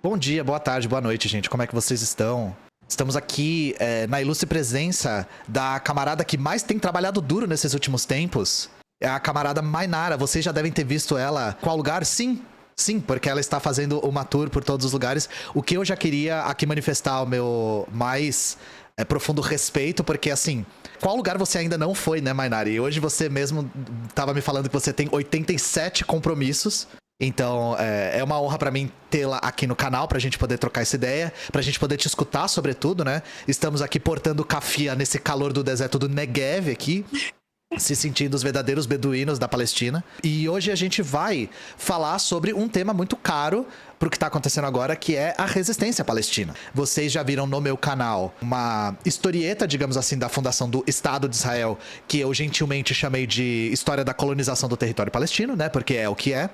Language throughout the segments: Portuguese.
Bom dia, boa tarde, boa noite, gente. Como é que vocês estão? Estamos aqui na ilustre presença da camarada que mais tem trabalhado duro nesses últimos tempos. É a camarada Mainara. Vocês já devem ter visto ela. Qual lugar? Sim, porque ela está fazendo uma tour por todos os lugares. O que eu já queria aqui manifestar o meu mais profundo respeito, porque assim, qual lugar você ainda não foi, né, Mainara? E hoje você mesmo estava me falando que você tem 87 compromissos. Então, é uma honra pra mim tê-la aqui no canal, pra gente poder trocar essa ideia, pra gente poder te escutar, sobretudo, né? Estamos aqui portando cafia nesse calor do deserto do Negev aqui, se sentindo os verdadeiros beduínos da Palestina. E hoje a gente vai falar sobre um tema muito caro pro que tá acontecendo agora, que é a resistência palestina. Vocês já viram no meu canal uma historieta, digamos assim, da fundação do Estado de Israel, que eu gentilmente chamei de História da Colonização do Território Palestino, né? Porque é o que é.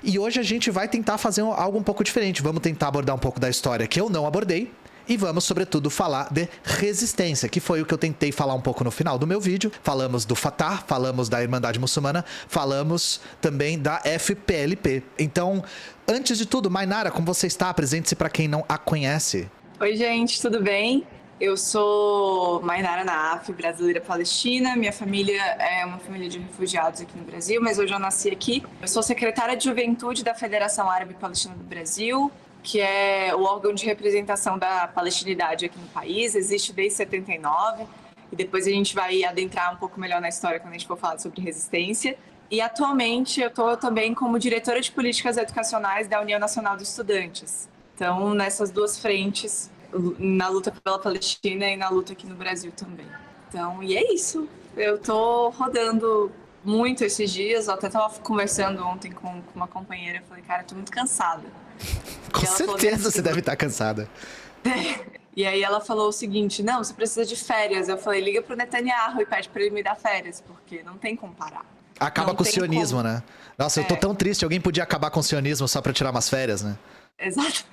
E hoje a gente vai tentar fazer algo um pouco diferente. Vamos tentar abordar um pouco da história que eu não abordei. E vamos, sobretudo, falar de resistência, que foi o que eu tentei falar um pouco no final do meu vídeo. Falamos do Fatah, falamos da Irmandade Muçulmana, falamos também da FPLP. Então, antes de tudo, Mainara, como você está? Apresente-se para quem não a conhece. Oi, gente, tudo bem? Eu sou Mainara Naaf, brasileira palestina. Minha família é uma família de refugiados aqui no Brasil, mas hoje eu nasci aqui. Eu sou secretária de Juventude da Federação Árabe Palestina do Brasil, que é o órgão de representação da palestinidade aqui no país. Existe desde 79 e depois a gente vai adentrar um pouco melhor na história quando a gente for falar sobre resistência. E atualmente eu estou também como diretora de políticas educacionais da União Nacional dos Estudantes. Então, nessas duas frentes, na luta pela Palestina e na luta aqui no Brasil também. Então, e é isso. Eu tô rodando muito esses dias. Eu até tava conversando ontem com uma companheira. Eu falei, cara, eu tô muito cansada. Com certeza você deve estar cansada. E aí ela falou o seguinte, não, você precisa de férias. Eu falei, liga pro Netanyahu e pede pra ele me dar férias, porque não tem como parar. Acaba não com o sionismo, como. Né? Nossa, eu tô tão triste. Alguém podia acabar com o sionismo só pra tirar umas férias, né? Exato.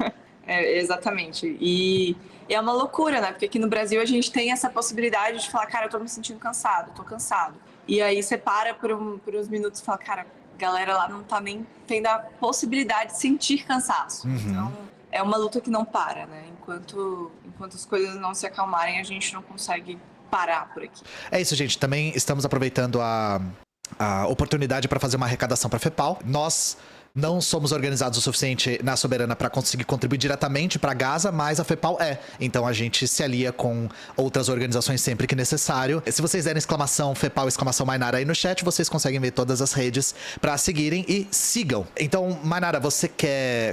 Exatamente. E é uma loucura, né? Porque aqui no Brasil a gente tem essa possibilidade de falar, cara, eu tô me sentindo cansado, tô cansado. E aí você para por uns minutos e fala, cara, a galera lá não tá nem tendo a possibilidade de sentir cansaço. Uhum. Então, é uma luta que não para, né? Enquanto as coisas não se acalmarem, a gente não consegue parar por aqui. É isso, gente. Também estamos aproveitando a oportunidade para fazer uma arrecadação para a FEPAL. Nós não somos organizados o suficiente na Soberana para conseguir contribuir diretamente para Gaza, mas a FEPAL é. Então a gente se alia com outras organizações sempre que necessário. Se vocês derem exclamação FEPAL, exclamação Mainara aí no chat, vocês conseguem ver todas as redes para seguirem e sigam. Então, Mainara,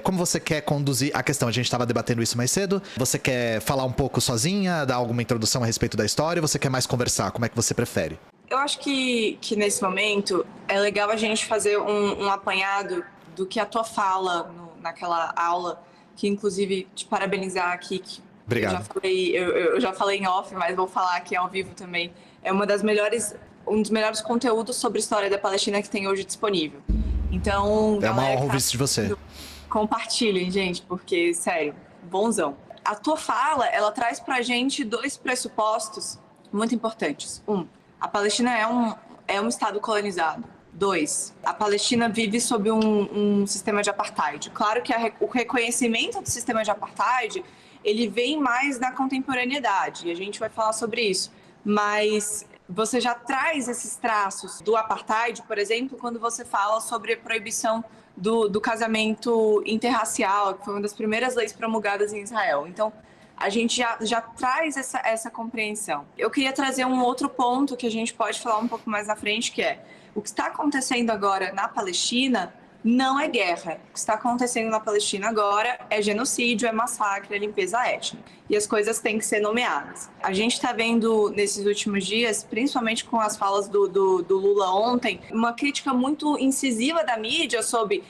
como você quer conduzir a questão? A gente estava debatendo isso mais cedo. Você quer falar um pouco sozinha, dar alguma introdução a respeito da história? Ou você quer mais conversar? Como é que você prefere? Eu acho que nesse momento é legal a gente fazer um apanhado do que a tua fala naquela aula, que inclusive te parabenizar aqui, que Obrigado. eu já falei em off, mas vou falar aqui ao vivo também. É um dos melhores conteúdos sobre história da Palestina que tem hoje disponível. Então, é uma honra ouvir isso de você. Compartilhem, gente, porque, sério, bonzão. A tua fala, ela traz pra gente dois pressupostos muito importantes. A Palestina é um estado colonizado. 2, a Palestina vive sob um sistema de apartheid. Claro que o reconhecimento do sistema de apartheid, ele vem mais na contemporaneidade, e a gente vai falar sobre isso. Mas você já traz esses traços do apartheid, por exemplo, quando você fala sobre a proibição do casamento interracial, que foi uma das primeiras leis promulgadas em Israel. Então, a gente já traz essa compreensão. Eu queria trazer um outro ponto que a gente pode falar um pouco mais na frente, que é o que está acontecendo agora na Palestina não é guerra. O que está acontecendo na Palestina agora é genocídio, é massacre, é limpeza étnica. E as coisas têm que ser nomeadas. A gente está vendo nesses últimos dias, principalmente com as falas do Lula ontem, uma crítica muito incisiva da mídia sobre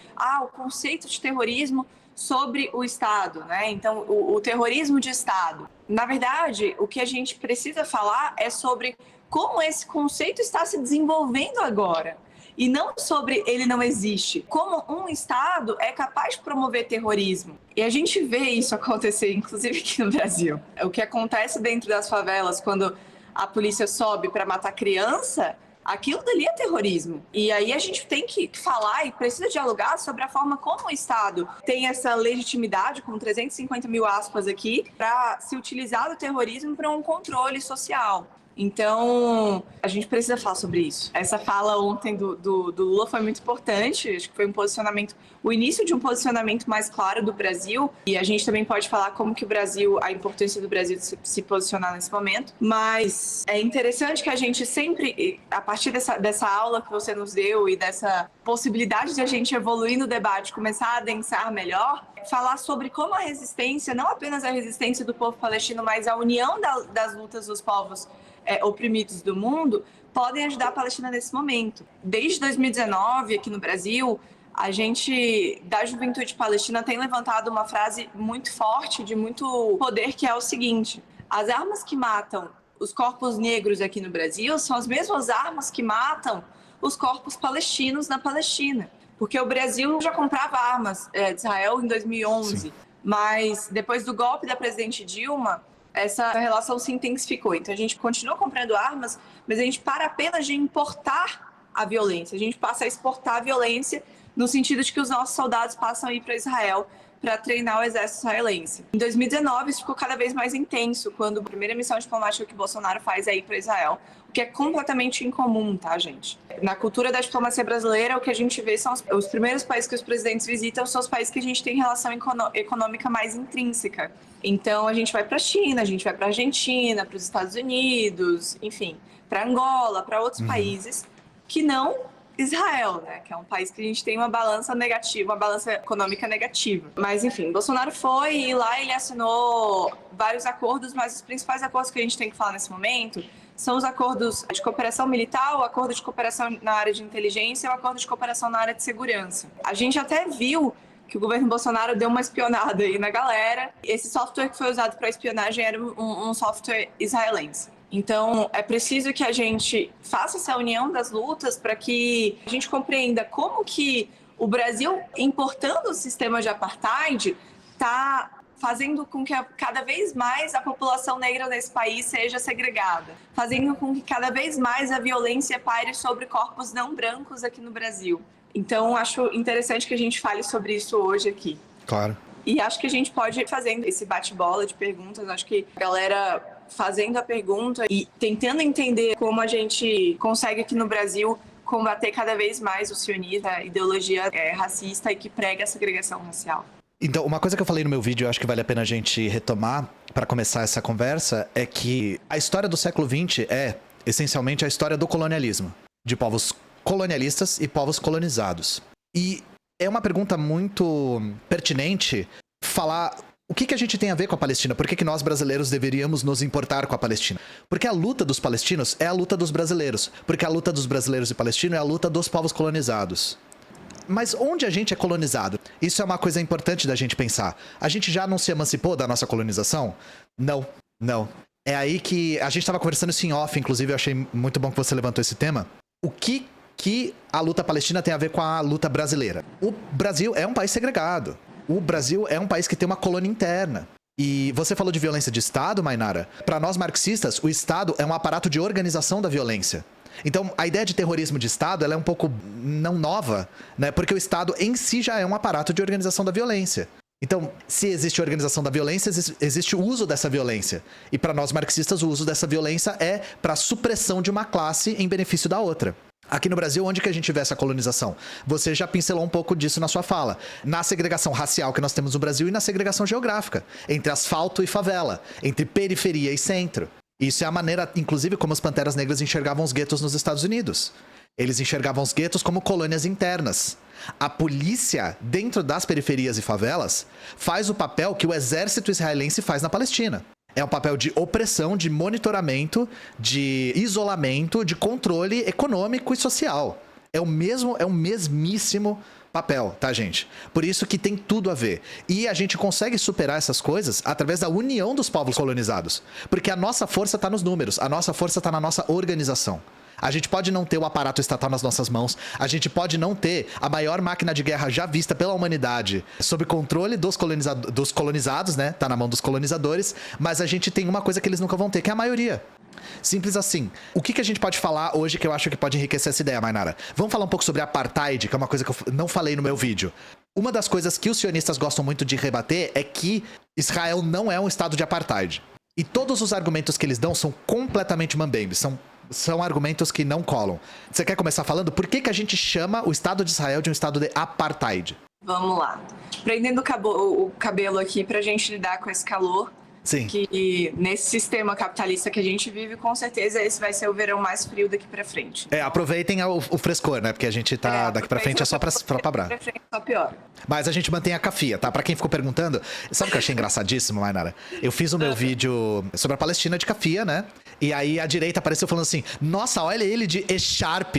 o conceito de terrorismo sobre o Estado, né? Então, o terrorismo de Estado. Na verdade, o que a gente precisa falar é sobre como esse conceito está se desenvolvendo agora. E não sobre ele não existe. Como um Estado é capaz de promover terrorismo. E a gente vê isso acontecer, inclusive aqui no Brasil. O que acontece dentro das favelas, quando a polícia sobe para matar criança, Aquilo dali é terrorismo. E aí a gente tem que falar e precisa dialogar sobre a forma como o Estado tem essa legitimidade, com 350 mil aspas aqui, para se utilizar do terrorismo para um controle social. Então, a gente precisa falar sobre isso. Essa fala ontem do Lula foi muito importante, acho que foi um posicionamento, o início de um posicionamento mais claro do Brasil, e a gente também pode falar como que o Brasil, a importância do Brasil se posicionar nesse momento, mas é interessante que a gente sempre, a partir dessa aula que você nos deu e dessa possibilidade de a gente evoluir no debate, começar a adensar melhor, falar sobre como a resistência, não apenas a resistência do povo palestino, mas a união das lutas dos povos oprimidos do mundo, podem ajudar a Palestina nesse momento. Desde 2019, aqui no Brasil, a gente, da juventude palestina, tem levantado uma frase muito forte, de muito poder, que é o seguinte: as armas que matam os corpos negros aqui no Brasil são as mesmas armas que matam os corpos palestinos na Palestina. Porque o Brasil já comprava armas de Israel em 2011, Sim. Mas depois do golpe da presidente Dilma, essa relação se intensificou. Então a gente continua comprando armas, mas a gente para apenas de importar a violência. A gente passa a exportar a violência no sentido de que os nossos soldados passam a ir para Israel para treinar o exército israelense. Em 2019, isso ficou cada vez mais intenso, quando a primeira missão diplomática que Bolsonaro faz é ir para Israel, o que é completamente incomum, tá, gente? Na cultura da diplomacia brasileira, o que a gente vê são os primeiros países que os presidentes visitam, são os países que a gente tem relação econômica mais intrínseca. Então, a gente vai para a China, a gente vai para a Argentina, para os Estados Unidos, enfim, para Angola, para outros países que não Israel, né, que é um país que a gente tem uma balança negativa, uma balança econômica negativa. Mas, enfim, Bolsonaro foi e lá ele assinou vários acordos, mas os principais acordos que a gente tem que falar nesse momento são os acordos de cooperação militar, o acordo de cooperação na área de inteligência e o acordo de cooperação na área de segurança. A gente até viu que o governo Bolsonaro deu uma espionada aí na galera. Esse software que foi usado para espionagem era um software israelense. Então, é preciso que a gente faça essa união das lutas para que a gente compreenda como que o Brasil, importando o sistema de apartheid, está fazendo com que cada vez mais a população negra nesse país seja segregada, fazendo com que cada vez mais a violência paire sobre corpos não brancos aqui no Brasil. Então, acho interessante que a gente fale sobre isso hoje aqui. Claro. E acho que a gente pode ir fazendo esse bate-bola de perguntas. Acho que a galera fazendo a pergunta e tentando entender como a gente consegue aqui no Brasil combater cada vez mais o sionismo, a ideologia racista e que prega a segregação racial. Então, uma coisa que eu falei no meu vídeo, eu acho que vale a pena a gente retomar para começar essa conversa, é que a história do século XX é, essencialmente, a história do colonialismo, de povos colonialistas e povos colonizados. E é uma pergunta muito pertinente falar o que a gente tem a ver com a Palestina, por que nós brasileiros deveríamos nos importar com a Palestina. Porque a luta dos palestinos é a luta dos brasileiros, porque a luta dos brasileiros e palestinos é a luta dos povos colonizados. Mas onde a gente é colonizado? Isso é uma coisa importante da gente pensar. A gente já não se emancipou da nossa colonização? Não. É aí que a gente estava conversando isso em off, inclusive eu achei muito bom que você levantou esse tema. O que a luta palestina tem a ver com a luta brasileira? O Brasil é um país segregado. O Brasil é um país que tem uma colônia interna. E você falou de violência de Estado, Mainara. Para nós marxistas, o Estado é um aparato de organização da violência. Então, a ideia de terrorismo de Estado, ela é um pouco não nova, né? Porque o Estado em si já é um aparato de organização da violência. Então, se existe organização da violência, existe o uso dessa violência. E para nós marxistas, o uso dessa violência é para a supressão de uma classe em benefício da outra. Aqui no Brasil, onde que a gente vê essa colonização? Você já pincelou um pouco disso na sua fala. Na segregação racial que nós temos no Brasil e na segregação geográfica. Entre asfalto e favela. Entre periferia e centro. Isso é a maneira, inclusive, como as Panteras Negras enxergavam os guetos nos Estados Unidos. Eles enxergavam os guetos como colônias internas. A polícia, dentro das periferias e favelas, faz o papel que o exército israelense faz na Palestina. É um papel de opressão, de monitoramento, de isolamento, de controle econômico e social. É o mesmíssimo papel, tá, gente? Por isso que tem tudo a ver. E a gente consegue superar essas coisas através da união dos povos colonizados. Porque a nossa força está nos números, a nossa força está na nossa organização. A gente pode não ter o aparato estatal nas nossas mãos, a gente pode não ter a maior máquina de guerra já vista pela humanidade sob controle dos colonizados, né? Tá na mão dos colonizadores, mas a gente tem uma coisa que eles nunca vão ter, que é a maioria. Simples assim. O que a gente pode falar hoje que eu acho que pode enriquecer essa ideia, Mainara? Vamos falar um pouco sobre apartheid, que é uma coisa que eu não falei no meu vídeo. Uma das coisas que os sionistas gostam muito de rebater é que Israel não é um estado de apartheid. E todos os argumentos que eles dão são completamente mambembes, são argumentos que não colam. Você quer começar falando por que a gente chama o Estado de Israel de um estado de apartheid? Vamos lá. Prendendo o cabelo aqui pra gente lidar com esse calor. Sim. Que nesse sistema capitalista que a gente vive, com certeza esse vai ser o verão mais frio daqui pra frente. Aproveitem o frescor, né? Porque a gente tá daqui pra frente é só pra bravo. Só pior. Mas a gente mantém a cafia, tá? Pra quem ficou perguntando, sabe o que eu achei engraçadíssimo, Mainara? Eu fiz o meu vídeo sobre a Palestina de cafia, né? E aí a direita apareceu falando assim, nossa, olha ele de Echarp.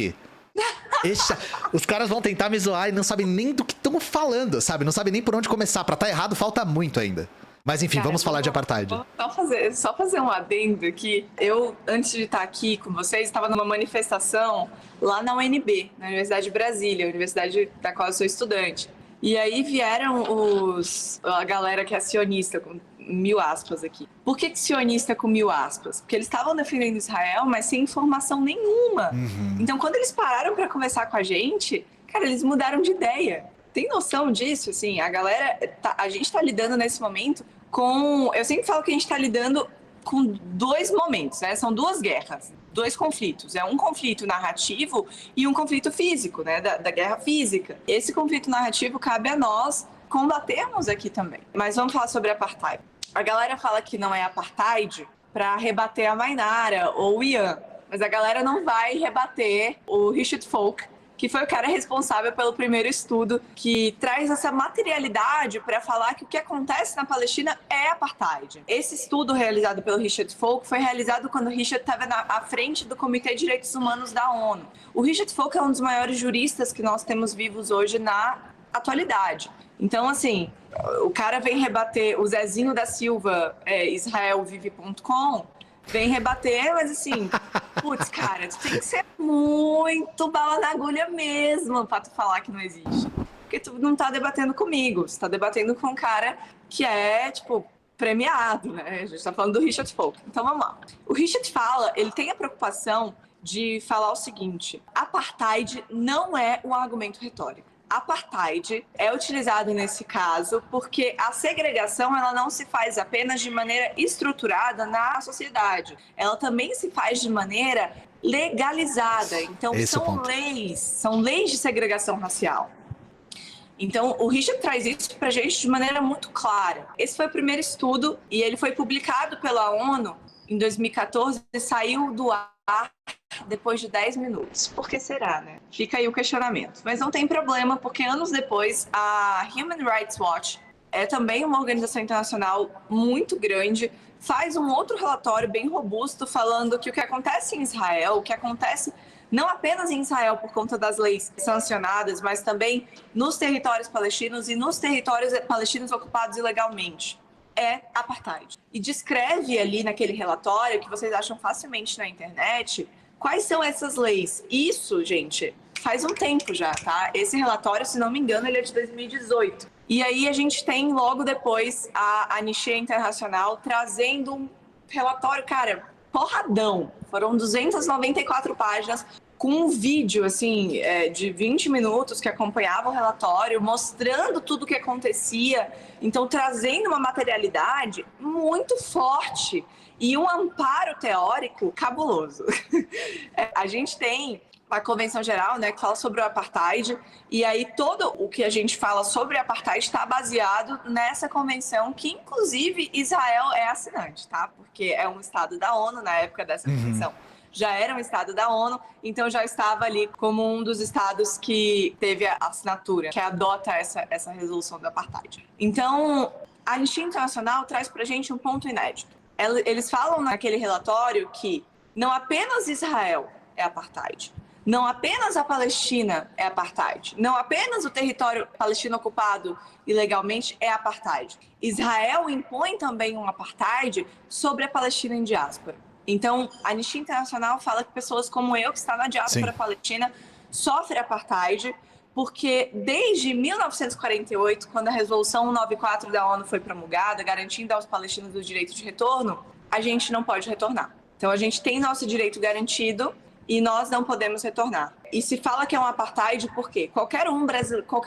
Os caras vão tentar me zoar e não sabem nem do que estão falando, sabe? Não sabem nem por onde começar. Pra tá errado, falta muito ainda. Mas enfim, vamos falar de apartheid. Só fazer um adendo aqui. Eu, antes de estar aqui com vocês, estava numa manifestação lá na UNB, na Universidade de Brasília, a universidade da qual eu sou estudante. E aí vieram a galera que é sionista, com 1000 aspas aqui. Por que sionista com 1000 aspas? Porque eles estavam defendendo Israel, mas sem informação nenhuma. Então, quando eles pararam para conversar com a gente, cara, eles mudaram de ideia. Tem noção disso? Assim, a gente tá lidando nesse momento com... Eu sempre falo que a gente tá lidando com 2 momentos, né? São 2 guerras, 2 conflitos. É um conflito narrativo e um conflito físico, né? Da guerra física. Esse conflito narrativo cabe a nós combatermos aqui também. Mas vamos falar sobre apartheid. A galera fala que não é apartheid para rebater a Mainara ou o Ian, mas a galera não vai rebater o Richard Falk, que foi o cara responsável pelo primeiro estudo que traz essa materialidade para falar que o que acontece na Palestina é apartheid. Esse estudo realizado pelo Richard Falk foi realizado quando o Richard estava à frente do Comitê de Direitos Humanos da ONU. O Richard Falk é um dos maiores juristas que nós temos vivos hoje na atualidade. Então, assim, o cara vem rebater o Zezinho da Silva, israelvive.com, vem rebater, mas assim, putz, cara, tu tem que ser muito bala na agulha mesmo pra tu falar que não existe. Porque tu não tá debatendo comigo, você tá debatendo com um cara que é, tipo, premiado, né? A gente tá falando do Richard Falk. Então vamos lá. O Richard ele tem a preocupação de falar o seguinte: apartheid não é um argumento retórico. Apartheid é utilizado nesse caso porque a segregação ela não se faz apenas de maneira estruturada na sociedade, ela também se faz de maneira legalizada. Então são leis de segregação racial. Então o Richard traz isso para a gente de maneira muito clara. Esse foi o primeiro estudo e ele foi publicado pela ONU em 2014 e saiu do ar depois de 10 minutos. Por que será, né? Fica aí o questionamento. Mas não tem problema, porque anos depois, a Human Rights Watch é também uma organização internacional muito grande, faz um outro relatório bem robusto falando que o que acontece em Israel, o que acontece não apenas em Israel por conta das leis sancionadas, mas também nos territórios palestinos e nos territórios palestinos ocupados ilegalmente, é apartheid. E descreve ali naquele relatório, que vocês acham facilmente na internet, quais são essas leis. Isso, gente, faz um tempo já, tá? Esse relatório, se não me engano, ele é de 2018. E aí a gente tem logo depois a Anistia Internacional trazendo um relatório, cara, porradão. Foram 294 páginas com um vídeo, assim, de 20 minutos que acompanhava o relatório, mostrando tudo o que acontecia. Então, trazendo uma materialidade muito forte e um amparo teórico cabuloso. A gente tem a Convenção Geral, né, que fala sobre o apartheid, e aí todo o que a gente fala sobre o apartheid está baseado nessa convenção, que inclusive Israel é assinante, tá? Porque é um estado da ONU na época dessa convenção. Já era um estado da ONU, então já estava ali como um dos estados que teve a assinatura, que adota essa resolução do apartheid. Então, a Anistia Internacional traz pra gente um ponto inédito. Eles falam naquele relatório que não apenas Israel é apartheid, não apenas a Palestina é apartheid, não apenas o território palestino ocupado ilegalmente é apartheid. Israel impõe também um apartheid sobre a Palestina em diáspora. Então, a Anistia Internacional fala que pessoas como eu, que está na diáspora palestina, sofrem apartheid, porque desde 1948, quando a Resolução 194 da ONU foi promulgada, garantindo aos palestinos o direito de retorno, a gente não pode retornar. Então, a gente tem nosso direito garantido e nós não podemos retornar. E se fala que é um apartheid, por quê? Qualquer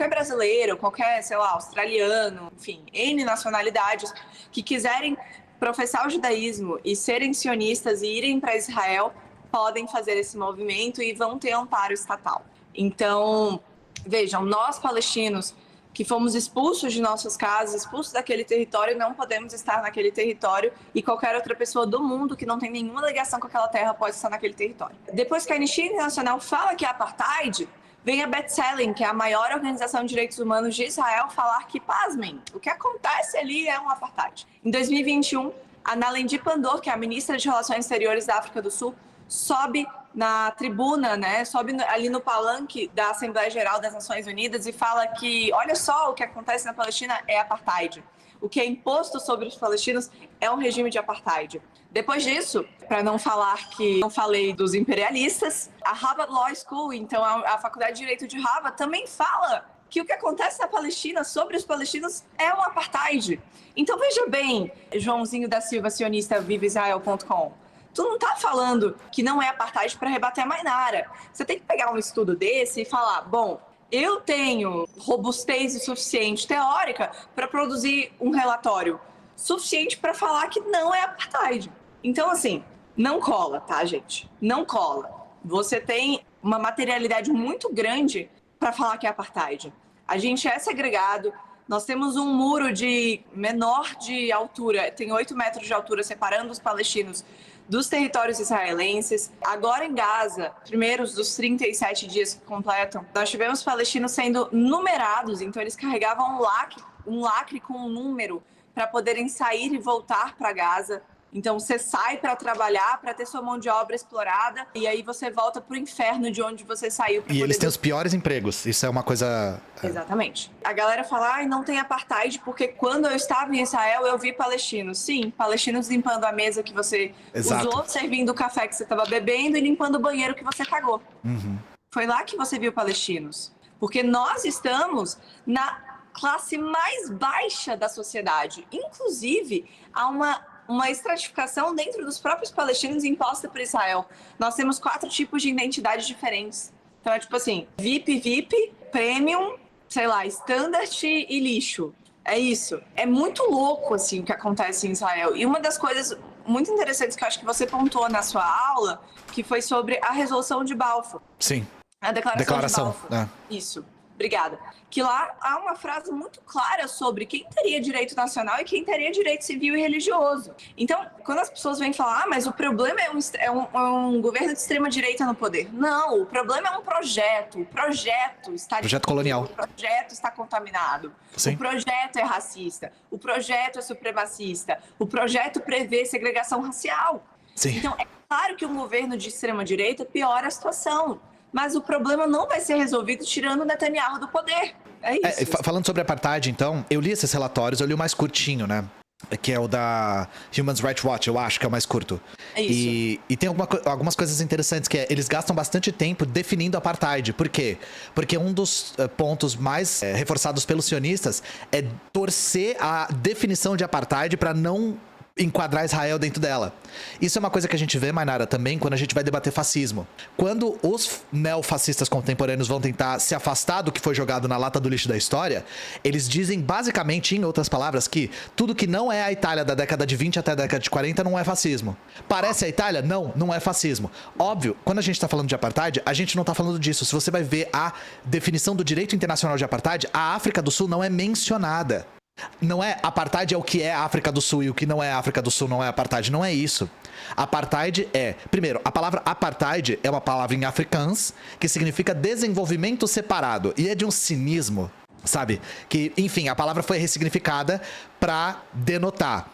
brasileiro, qualquer, sei lá, australiano, enfim, N nacionalidades que quiserem professar o judaísmo e serem sionistas e irem para Israel, podem fazer esse movimento e vão ter amparo estatal. Então, vejam, nós palestinos que fomos expulsos de nossas casas, expulsos daquele território, não podemos estar naquele território e qualquer outra pessoa do mundo que não tem nenhuma ligação com aquela terra pode estar naquele território. Depois que a Anistia Internacional fala que é apartheid, vem a B'Tselem, que é a maior organização de direitos humanos de Israel, falar que, pasmem, o que acontece ali é um apartheid. Em 2021, a Nalendi Pandor, que é a ministra de Relações Exteriores da África do Sul, sobe na tribuna, né, sobe ali no palanque da Assembleia Geral das Nações Unidas e fala que, olha só, o que acontece na Palestina é apartheid. O que é imposto sobre os palestinos é um regime de apartheid. Depois disso, para não falar que não falei dos imperialistas, a Harvard Law School, então a Faculdade de Direito de Harvard, também fala que o que acontece na Palestina sobre os palestinos é um apartheid. Então veja bem, Joãozinho da Silva, sionista, viveisrael.com. Tu não tá falando que não é apartheid para rebater a Mainara. Você tem que pegar um estudo desse e falar, bom, eu tenho robustez suficiente teórica para produzir um relatório suficiente para falar que não é apartheid. Então, assim, não cola, tá, gente? Não cola. Você tem uma materialidade muito grande para falar que é apartheid. A gente é segregado, nós temos um muro menor de altura, tem 8 metros de altura separando os palestinos dos territórios israelenses. Agora em Gaza, primeiros dos 37 dias que completam, nós tivemos palestinos sendo numerados, então eles carregavam um lacre com um número para poderem sair e voltar para Gaza. Então você sai para trabalhar, para ter sua mão de obra explorada, e aí você volta para o inferno de onde você saiu. E eles têm os piores empregos, isso é uma coisa... Exatamente. A galera fala, não tem apartheid, porque quando eu estava em Israel, eu vi palestinos. Sim, palestinos limpando a mesa que você usou, servindo o café que você estava bebendo e limpando o banheiro que você cagou. Uhum. Foi lá que você viu palestinos. Porque nós estamos na classe mais baixa da sociedade. Inclusive, há uma estratificação dentro dos próprios palestinos imposta por Israel. Nós temos 4 tipos de identidades diferentes. Então é tipo assim, VIP, Premium, sei lá, Standard e lixo. É isso. É muito louco, assim, o que acontece em Israel. E uma das coisas muito interessantes que eu acho que você pontuou na sua aula, que foi sobre a resolução de Balfour. Sim. A declaração de Balfour. É. Isso. Obrigada. Que lá há uma frase muito clara sobre quem teria direito nacional e quem teria direito civil e religioso. Então, quando as pessoas vêm falar, mas o problema é um governo de extrema-direita no poder. Não, o problema é um projeto. O projeto está... Projeto colonial. O projeto está contaminado. Sim. O projeto é racista. O projeto é supremacista. O projeto prevê segregação racial. Sim. Então, é claro que um governo de extrema-direita piora a situação. Mas o problema não vai ser resolvido tirando o Netanyahu do poder. É isso. Falando sobre apartheid, então, eu li esses relatórios, eu li o mais curtinho, né? Que é o da Human Rights Watch, eu acho que é o mais curto. É isso. E tem algumas coisas interessantes, que é, eles gastam bastante tempo definindo apartheid. Por quê? Porque um dos pontos mais reforçados pelos sionistas é torcer a definição de apartheid para não enquadrar Israel dentro dela. Isso é uma coisa que a gente vê, Mainara, também quando a gente vai debater fascismo. Quando os neofascistas contemporâneos vão tentar se afastar do que foi jogado na lata do lixo da história, eles dizem basicamente, em outras palavras, que tudo que não é a Itália da década de 20 até a década de 40 não é fascismo. Parece a Itália? Não, não é fascismo. Óbvio, quando a gente tá falando de apartheid, a gente não tá falando disso. Se você vai ver a definição do direito internacional de apartheid, a África do Sul não é mencionada. Não é apartheid é o que é a África do Sul e o que não é a África do Sul não é apartheid. Não é isso. Apartheid é... Primeiro, a palavra apartheid é uma palavra em afrikaans que significa desenvolvimento separado. E é de um cinismo, sabe? Que, enfim, a palavra foi ressignificada para denotar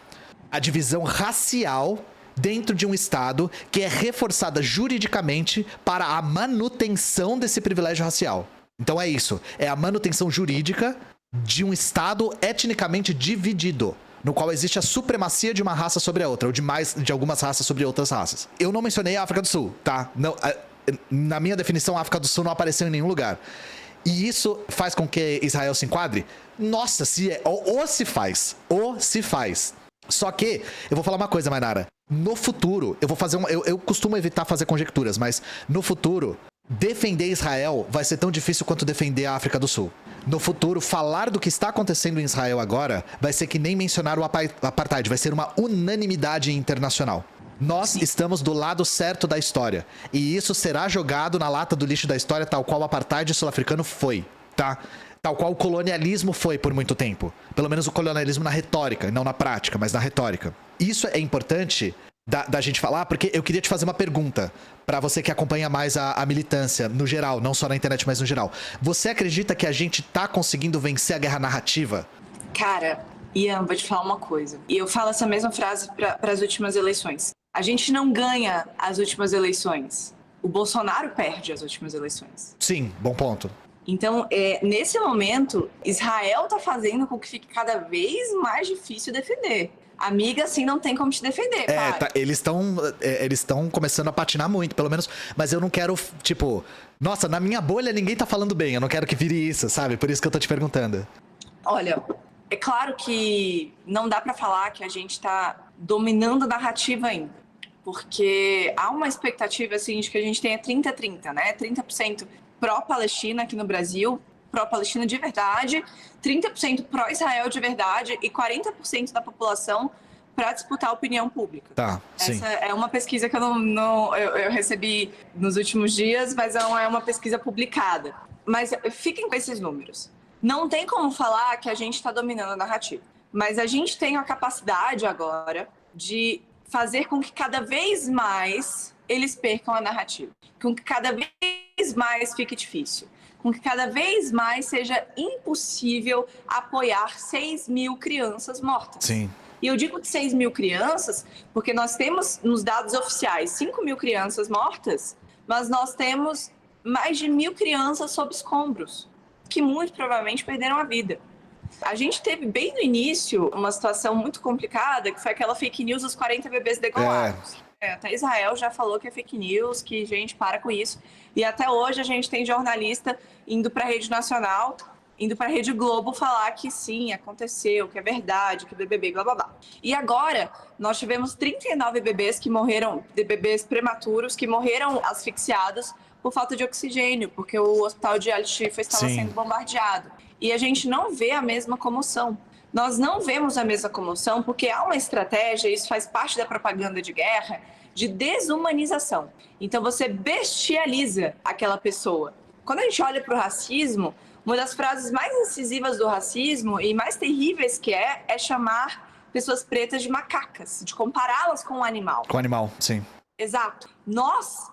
a divisão racial dentro de um estado que é reforçada juridicamente para a manutenção desse privilégio racial. Então é isso. É a manutenção jurídica de um estado etnicamente dividido. no qual existe a supremacia de uma raça sobre a outra, ou de algumas raças sobre outras raças. Eu não mencionei a África do Sul, tá? Não, na minha definição, a África do Sul não apareceu em nenhum lugar. E isso faz com que Israel se enquadre? Nossa, ou se faz. Só que, eu vou falar uma coisa, Mainara. No futuro, eu vou fazer eu costumo evitar fazer conjecturas, mas no futuro, defender Israel vai ser tão difícil quanto defender a África do Sul. No futuro, falar do que está acontecendo em Israel agora vai ser que nem mencionar o apartheid, vai ser uma unanimidade internacional. Nós estamos do lado certo da história. E isso será jogado na lata do lixo da história, tal qual o apartheid sul-africano foi, tá? Tal qual o colonialismo foi por muito tempo. Pelo menos o colonialismo na retórica, não na prática, mas na retórica. Isso é importante da gente falar, porque eu queria te fazer uma pergunta para você que acompanha mais a militância no geral, não só na internet, mas no geral. Você acredita que a gente tá conseguindo vencer a guerra narrativa? Cara, Ian, vou te falar uma coisa. E eu falo essa mesma frase para as últimas eleições. A gente não ganha as últimas eleições. O Bolsonaro perde as últimas eleições. Sim, bom ponto. Então, nesse momento, Israel está fazendo com que fique cada vez mais difícil defender. Amiga, assim, não tem como te defender, tá, eles estão começando a patinar muito, pelo menos, mas eu não quero, tipo, nossa, na minha bolha ninguém tá falando bem, eu não quero que vire isso, sabe? Por isso que eu tô te perguntando. Olha, é claro que não dá para falar que a gente está dominando a narrativa ainda, porque há uma expectativa, assim, de que a gente tenha 30-30, né? 30% pró-Palestina aqui no Brasil, pró-Palestina de verdade, 30% pró-Israel de verdade e 40% da população para disputar a opinião pública. Tá, sim. Essa é uma pesquisa que eu recebi nos últimos dias, mas não é uma pesquisa publicada. Mas fiquem com esses números. Não tem como falar que a gente está dominando a narrativa, mas a gente tem a capacidade agora de fazer com que cada vez mais eles percam a narrativa, com que cada vez mais fique difícil, com que cada vez mais seja impossível apoiar 6 mil crianças mortas. Sim. E eu digo que 6 mil crianças, porque nós temos nos dados oficiais 5 mil crianças mortas, mas nós temos mais de 1.000 crianças sob escombros, que muito provavelmente perderam a vida. A gente teve bem no início uma situação muito complicada, que foi aquela fake news dos 40 bebês degolados. Até Israel já falou que é fake news, que gente, para com isso. E até hoje a gente tem jornalista indo para a Rede Nacional, indo para a Rede Globo falar que sim, aconteceu, que é verdade, que BBB, blá blá blá. E agora nós tivemos 39 bebês que morreram, de bebês prematuros, que morreram asfixiados por falta de oxigênio, porque o hospital de Al-Shifa estava sendo bombardeado. E a gente não vê a mesma comoção. Nós não vemos a mesma comoção porque há uma estratégia, isso faz parte da propaganda de guerra, de desumanização. Então você bestializa aquela pessoa. Quando a gente olha para o racismo, uma das frases mais incisivas do racismo e mais terríveis que é chamar pessoas pretas de macacas, de compará-las com um animal. Com o animal, sim. Exato. Nós,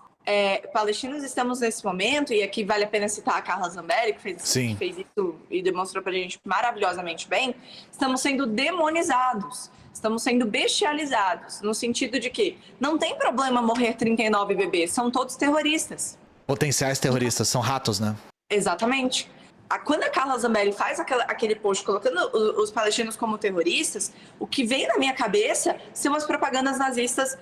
palestinos, estamos nesse momento, e aqui vale a pena citar a Carla Zambelli, que fez isso e demonstrou pra gente maravilhosamente bem, estamos sendo demonizados, estamos sendo bestializados, no sentido de que não tem problema morrer 39 bebês, são todos terroristas. Potenciais terroristas, são ratos, né? Exatamente. Quando a Carla Zambelli faz aquele post colocando os palestinos como terroristas, o que vem na minha cabeça são as propagandas nazistas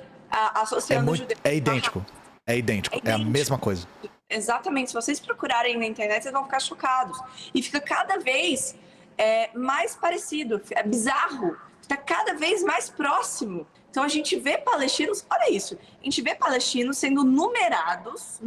associando os judeus. É idêntico. É idêntico, é a mesma coisa. Exatamente, se vocês procurarem na internet, vocês vão ficar chocados. E fica cada vez mais parecido, é bizarro, fica cada vez mais próximo. Então a gente vê palestinos, olha isso, a gente vê palestinos sendo numerados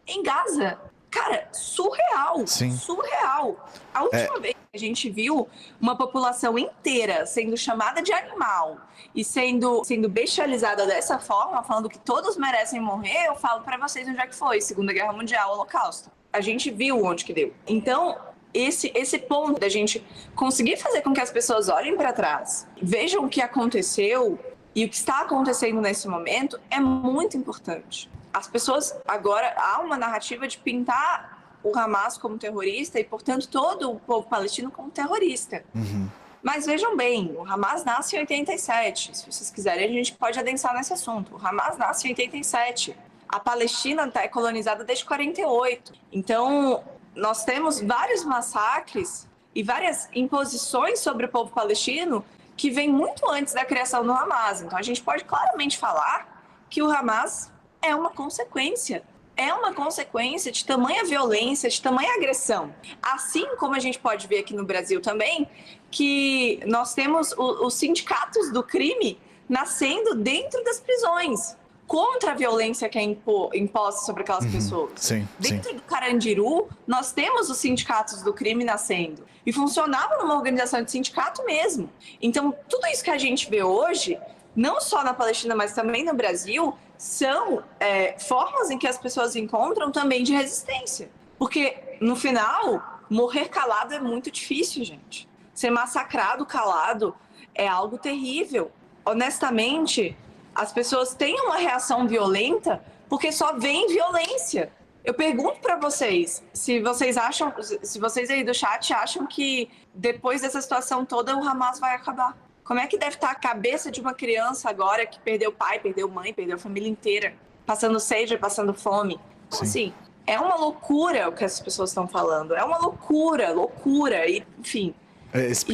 em Gaza. Cara, surreal, Sim. Surreal. A última vez que a gente viu uma população inteira sendo chamada de animal e sendo bestializada dessa forma, falando que todos merecem morrer, eu falo pra vocês onde é que foi, Segunda Guerra Mundial, Holocausto. A gente viu onde que deu. Então, esse ponto da gente conseguir fazer com que as pessoas olhem para trás, vejam o que aconteceu e o que está acontecendo nesse momento é muito importante. As pessoas agora, há uma narrativa de pintar o Hamas como terrorista e, portanto, todo o povo palestino como terrorista. Uhum. Mas vejam bem, o Hamas nasce em 87. Se vocês quiserem, a gente pode adensar nesse assunto. O Hamas nasce em 87. A Palestina é colonizada desde 48. Então, nós temos vários massacres e várias imposições sobre o povo palestino que vem muito antes da criação do Hamas. Então a gente pode claramente falar que o Hamas é uma consequência de tamanha violência, de tamanha agressão. Assim como a gente pode ver aqui no Brasil também, que nós temos os sindicatos do crime nascendo dentro das prisões, contra a violência que é imposta sobre aquelas pessoas. Sim, dentro do Carandiru, nós temos os sindicatos do crime nascendo. E funcionava numa organização de sindicato mesmo. Então, tudo isso que a gente vê hoje, não só na Palestina, mas também no Brasil, são formas em que as pessoas encontram também de resistência. Porque, no final, morrer calado é muito difícil, gente. Ser massacrado calado é algo terrível. Honestamente, as pessoas têm uma reação violenta porque só vem violência. Eu pergunto para vocês, se vocês aí do chat acham que depois dessa situação toda o Hamas vai acabar. Como é que deve estar a cabeça de uma criança agora que perdeu pai, perdeu mãe, perdeu a família inteira, passando sede, passando fome? Então, assim, é uma loucura o que as pessoas estão falando. É uma loucura, e, enfim.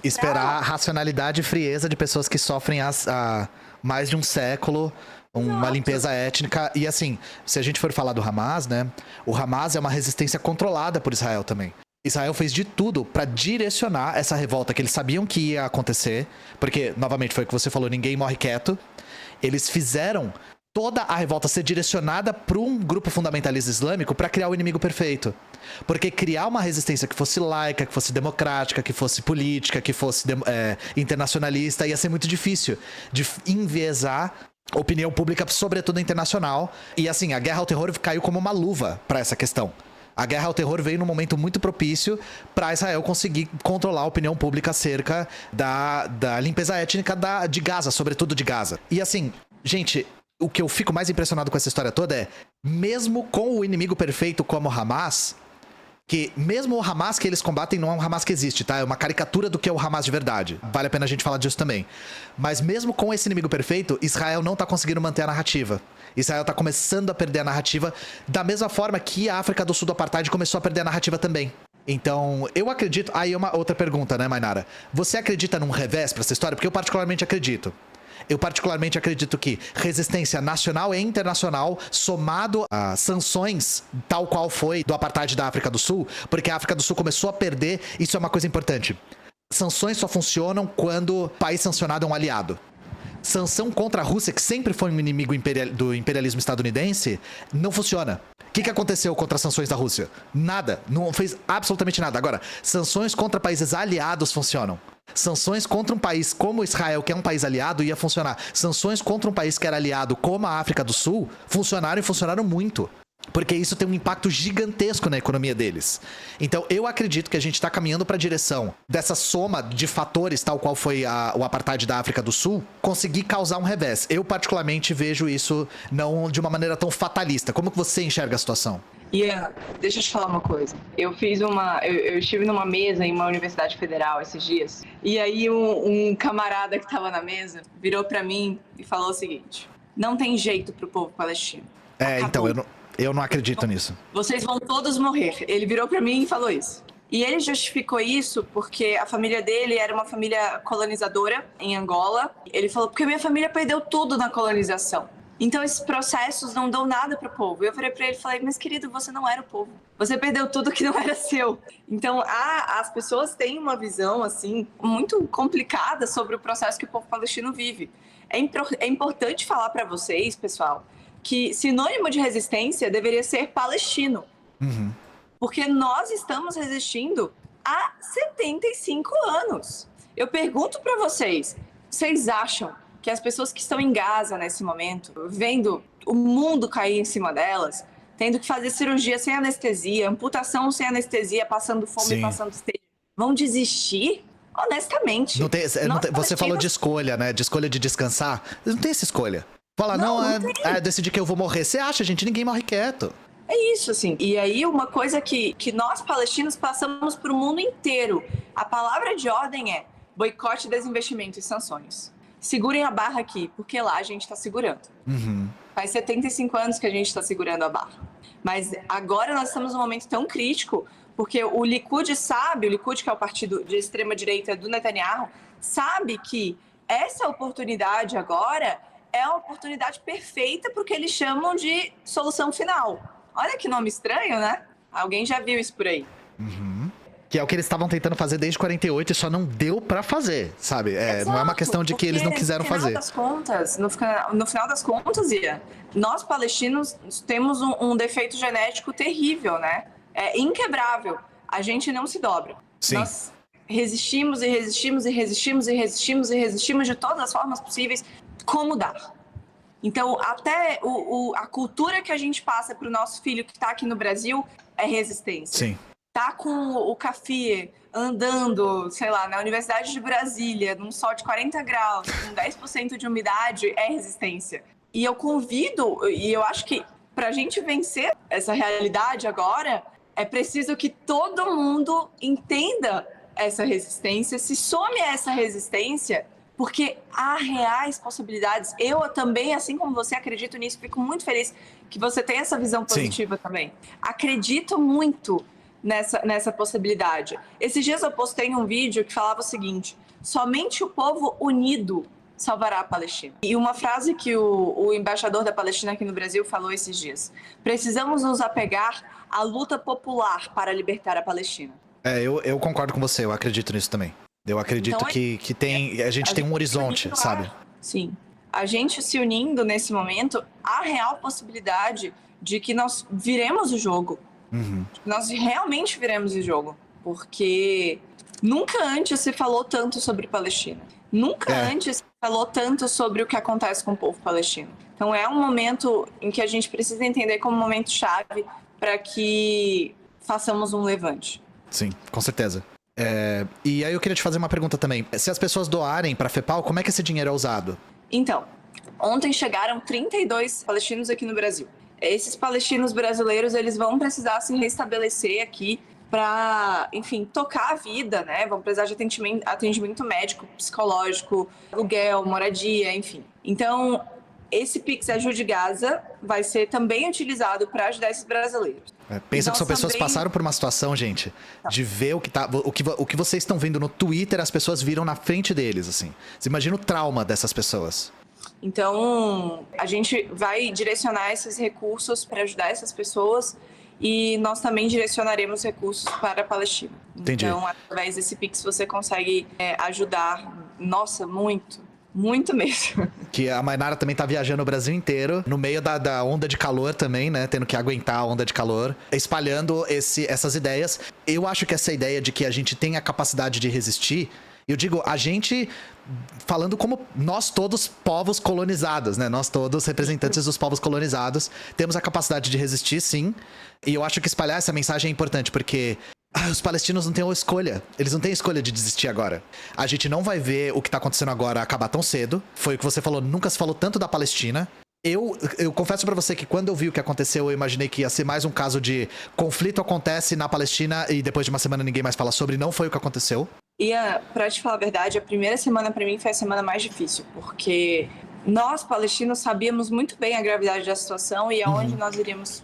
Esperar racionalidade e frieza de pessoas que sofrem há mais de um século uma limpeza étnica. E assim, se a gente for falar do Hamas, né? O Hamas é uma resistência controlada por Israel também. Israel fez de tudo para direcionar essa revolta que eles sabiam que ia acontecer. Porque, novamente, foi o que você falou, ninguém morre quieto. Eles fizeram toda a revolta ser direcionada para um grupo fundamentalista islâmico para criar o inimigo perfeito. Porque criar uma resistência que fosse laica, que fosse democrática, que fosse política, que fosse internacionalista, ia ser muito difícil de enviesar opinião pública, sobretudo internacional. E assim, a guerra ao terror caiu como uma luva para essa questão. A guerra ao terror veio num momento muito propício para Israel conseguir controlar a opinião pública acerca da limpeza étnica de Gaza, sobretudo de Gaza. E assim, gente, o que eu fico mais impressionado com essa história toda é, mesmo com o inimigo perfeito como o Hamas, que mesmo o Hamas que eles combatem não é um Hamas que existe, tá? É uma caricatura do que é o Hamas de verdade. Vale a pena a gente falar disso também. Mas mesmo com esse inimigo perfeito, Israel não tá conseguindo manter a narrativa. Israel tá começando a perder a narrativa da mesma forma que a África do Sul do Apartheid começou a perder a narrativa também. Então, eu acredito... Aí é uma outra pergunta, né, Mainara? Você acredita num revés pra essa história? Porque eu particularmente acredito. Eu particularmente acredito que resistência nacional e internacional somado a sanções, tal qual foi do apartheid da África do Sul, porque a África do Sul começou a perder, isso é uma coisa importante. Sanções só funcionam quando o país sancionado é um aliado. Sanção contra a Rússia, que sempre foi um inimigo do imperialismo estadunidense, não funciona. O que aconteceu contra as sanções da Rússia? Nada. Não fez absolutamente nada. Agora, sanções contra países aliados funcionam. Sanções contra um país como Israel, que é um país aliado, ia funcionar. Sanções contra um país que era aliado, como a África do Sul, funcionaram e funcionaram muito. Porque isso tem um impacto gigantesco na economia deles. Então, eu acredito que a gente está caminhando para a direção dessa soma de fatores, tal qual foi o apartheid da África do Sul, conseguir causar um revés. Eu, particularmente, vejo isso não de uma maneira tão fatalista. Como que você enxerga a situação? Ian, deixa eu te falar uma coisa. Eu estive numa mesa em uma universidade federal esses dias, e aí um camarada que estava na mesa virou para mim e falou o seguinte: não tem jeito pro povo palestino. Então, eu não acredito nisso. Vocês vão todos morrer. Ele virou para mim e falou isso. E ele justificou isso porque a família dele era uma família colonizadora em Angola. Ele falou, porque minha família perdeu tudo na colonização. Então, esses processos não dão nada pro povo. Eu falei pra ele, mas querido, você não era o povo. Você perdeu tudo que não era seu. Então, as pessoas têm uma visão, assim, muito complicada sobre o processo que o povo palestino vive. É importante falar pra vocês, pessoal, que sinônimo de resistência deveria ser palestino. Uhum. Porque nós estamos resistindo há 75 anos. Eu pergunto pra vocês acham que as pessoas que estão em Gaza nesse momento, vendo o mundo cair em cima delas, tendo que fazer cirurgia sem anestesia, amputação sem anestesia, passando fome, passando sede, vão desistir? Honestamente. Você falou de escolha, né? De escolha de descansar. Não tem essa escolha. Fala, não decidir que eu vou morrer. Você acha, gente? Ninguém morre quieto. É isso, assim. E aí, uma coisa que nós, palestinos, passamos para o mundo inteiro. A palavra de ordem é boicote, desinvestimento e sanções. Segurem a barra aqui, porque lá a gente está segurando. Uhum. Faz 75 anos que a gente está segurando a barra. Mas agora nós estamos num momento tão crítico, Porque o Likud sabe, o Likud, que é o partido de extrema-direita do Netanyahu, sabe que essa oportunidade agora é a oportunidade perfeita para o que eles chamam de solução final. Olha que nome estranho, né? Alguém já viu isso por aí. Que é o que eles estavam tentando fazer desde 48 e só não deu pra fazer, sabe? Exato, não é uma questão de que eles não quiseram fazer. No final das contas, Ian, nós palestinos temos um defeito genético terrível, né? É inquebrável. A gente não se dobra. Sim. Nós resistimos e resistimos e resistimos e resistimos e resistimos de todas as formas possíveis, como dá. Então, até a cultura que a gente passa para o nosso filho que está aqui no Brasil é resistência. Sim. Tá com o Café andando, sei lá, na Universidade de Brasília, num sol de 40 graus, com 10% de umidade, é resistência. E eu convido, e eu acho que para a gente vencer essa realidade agora, é preciso que todo mundo entenda essa resistência, se some a essa resistência, porque há reais possibilidades. Eu também, assim como você, acredito nisso, fico muito feliz que você tenha essa visão positiva. Sim. Também. Acredito muito nessa possibilidade. Esses dias eu postei um vídeo que falava o seguinte: somente o povo unido salvará a Palestina. E uma frase que o embaixador da Palestina aqui no Brasil falou esses dias: precisamos nos apegar à luta popular para libertar a Palestina. Eu concordo com você, eu acredito nisso também. Eu acredito então, que a gente tem um horizonte, sabe? Sim. A gente se unindo nesse momento, há real possibilidade de que nós viremos o jogo. Nós realmente viremos o jogo. Porque nunca antes se falou tanto sobre Palestina. Nunca antes se falou tanto sobre o que acontece com o povo palestino. Então é um momento em que a gente precisa entender como um momento chave para que façamos um levante. Sim, com certeza. E aí eu queria te fazer uma pergunta também. Se as pessoas doarem para a FEPAL, como é que esse dinheiro é usado? Então, ontem chegaram 32 palestinos aqui no Brasil. Esses palestinos brasileiros, eles vão precisar se restabelecer aqui para, enfim, tocar a vida, né? Vão precisar de atendimento médico, psicológico, aluguel, moradia, enfim. Então, esse Pix Ajude Gaza vai ser também utilizado para ajudar esses brasileiros. Pensa que são pessoas que passaram por uma situação, gente, de ver o que vocês estão vendo no Twitter, as pessoas viram na frente deles, assim. Você imagina o trauma dessas pessoas. Então, a gente vai direcionar esses recursos para ajudar essas pessoas e nós também direcionaremos recursos para a Palestina. Entendi. Então, através desse Pix você consegue ajudar, nossa, muito mesmo. Que a Mainara também tá viajando o Brasil inteiro, no meio da onda de calor também, né? Tendo que aguentar a onda de calor, espalhando essas ideias. Eu acho que essa ideia de que a gente tem a capacidade de resistir, eu digo, a gente, falando como nós todos povos colonizados, né? Nós todos representantes dos povos colonizados, temos a capacidade de resistir, sim. E eu acho que espalhar essa mensagem é importante, porque os palestinos não têm escolha. Eles não têm escolha de desistir agora. A gente não vai ver o que tá acontecendo agora acabar tão cedo. Foi o que você falou, nunca se falou tanto da Palestina. Eu confesso pra você que quando eu vi o que aconteceu, eu imaginei que ia ser mais um caso de conflito acontece na Palestina e depois de uma semana ninguém mais fala sobre. Não foi o que aconteceu. E pra te falar a verdade, a primeira semana pra mim foi a semana mais difícil, porque nós, palestinos, sabíamos muito bem a gravidade da situação e aonde nós iríamos,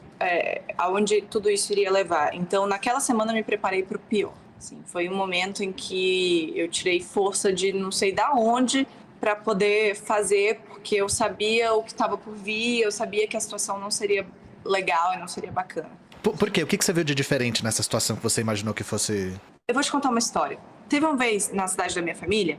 aonde tudo isso iria levar. Então, naquela semana eu me preparei pro pior. Assim, foi um momento em que eu tirei força de não sei da onde para poder fazer, porque eu sabia o que estava por vir, eu sabia que a situação não seria legal e não seria bacana. Por quê? O que você viu de diferente nessa situação que você imaginou que fosse... Eu vou te contar uma história. Teve uma vez na cidade da minha família,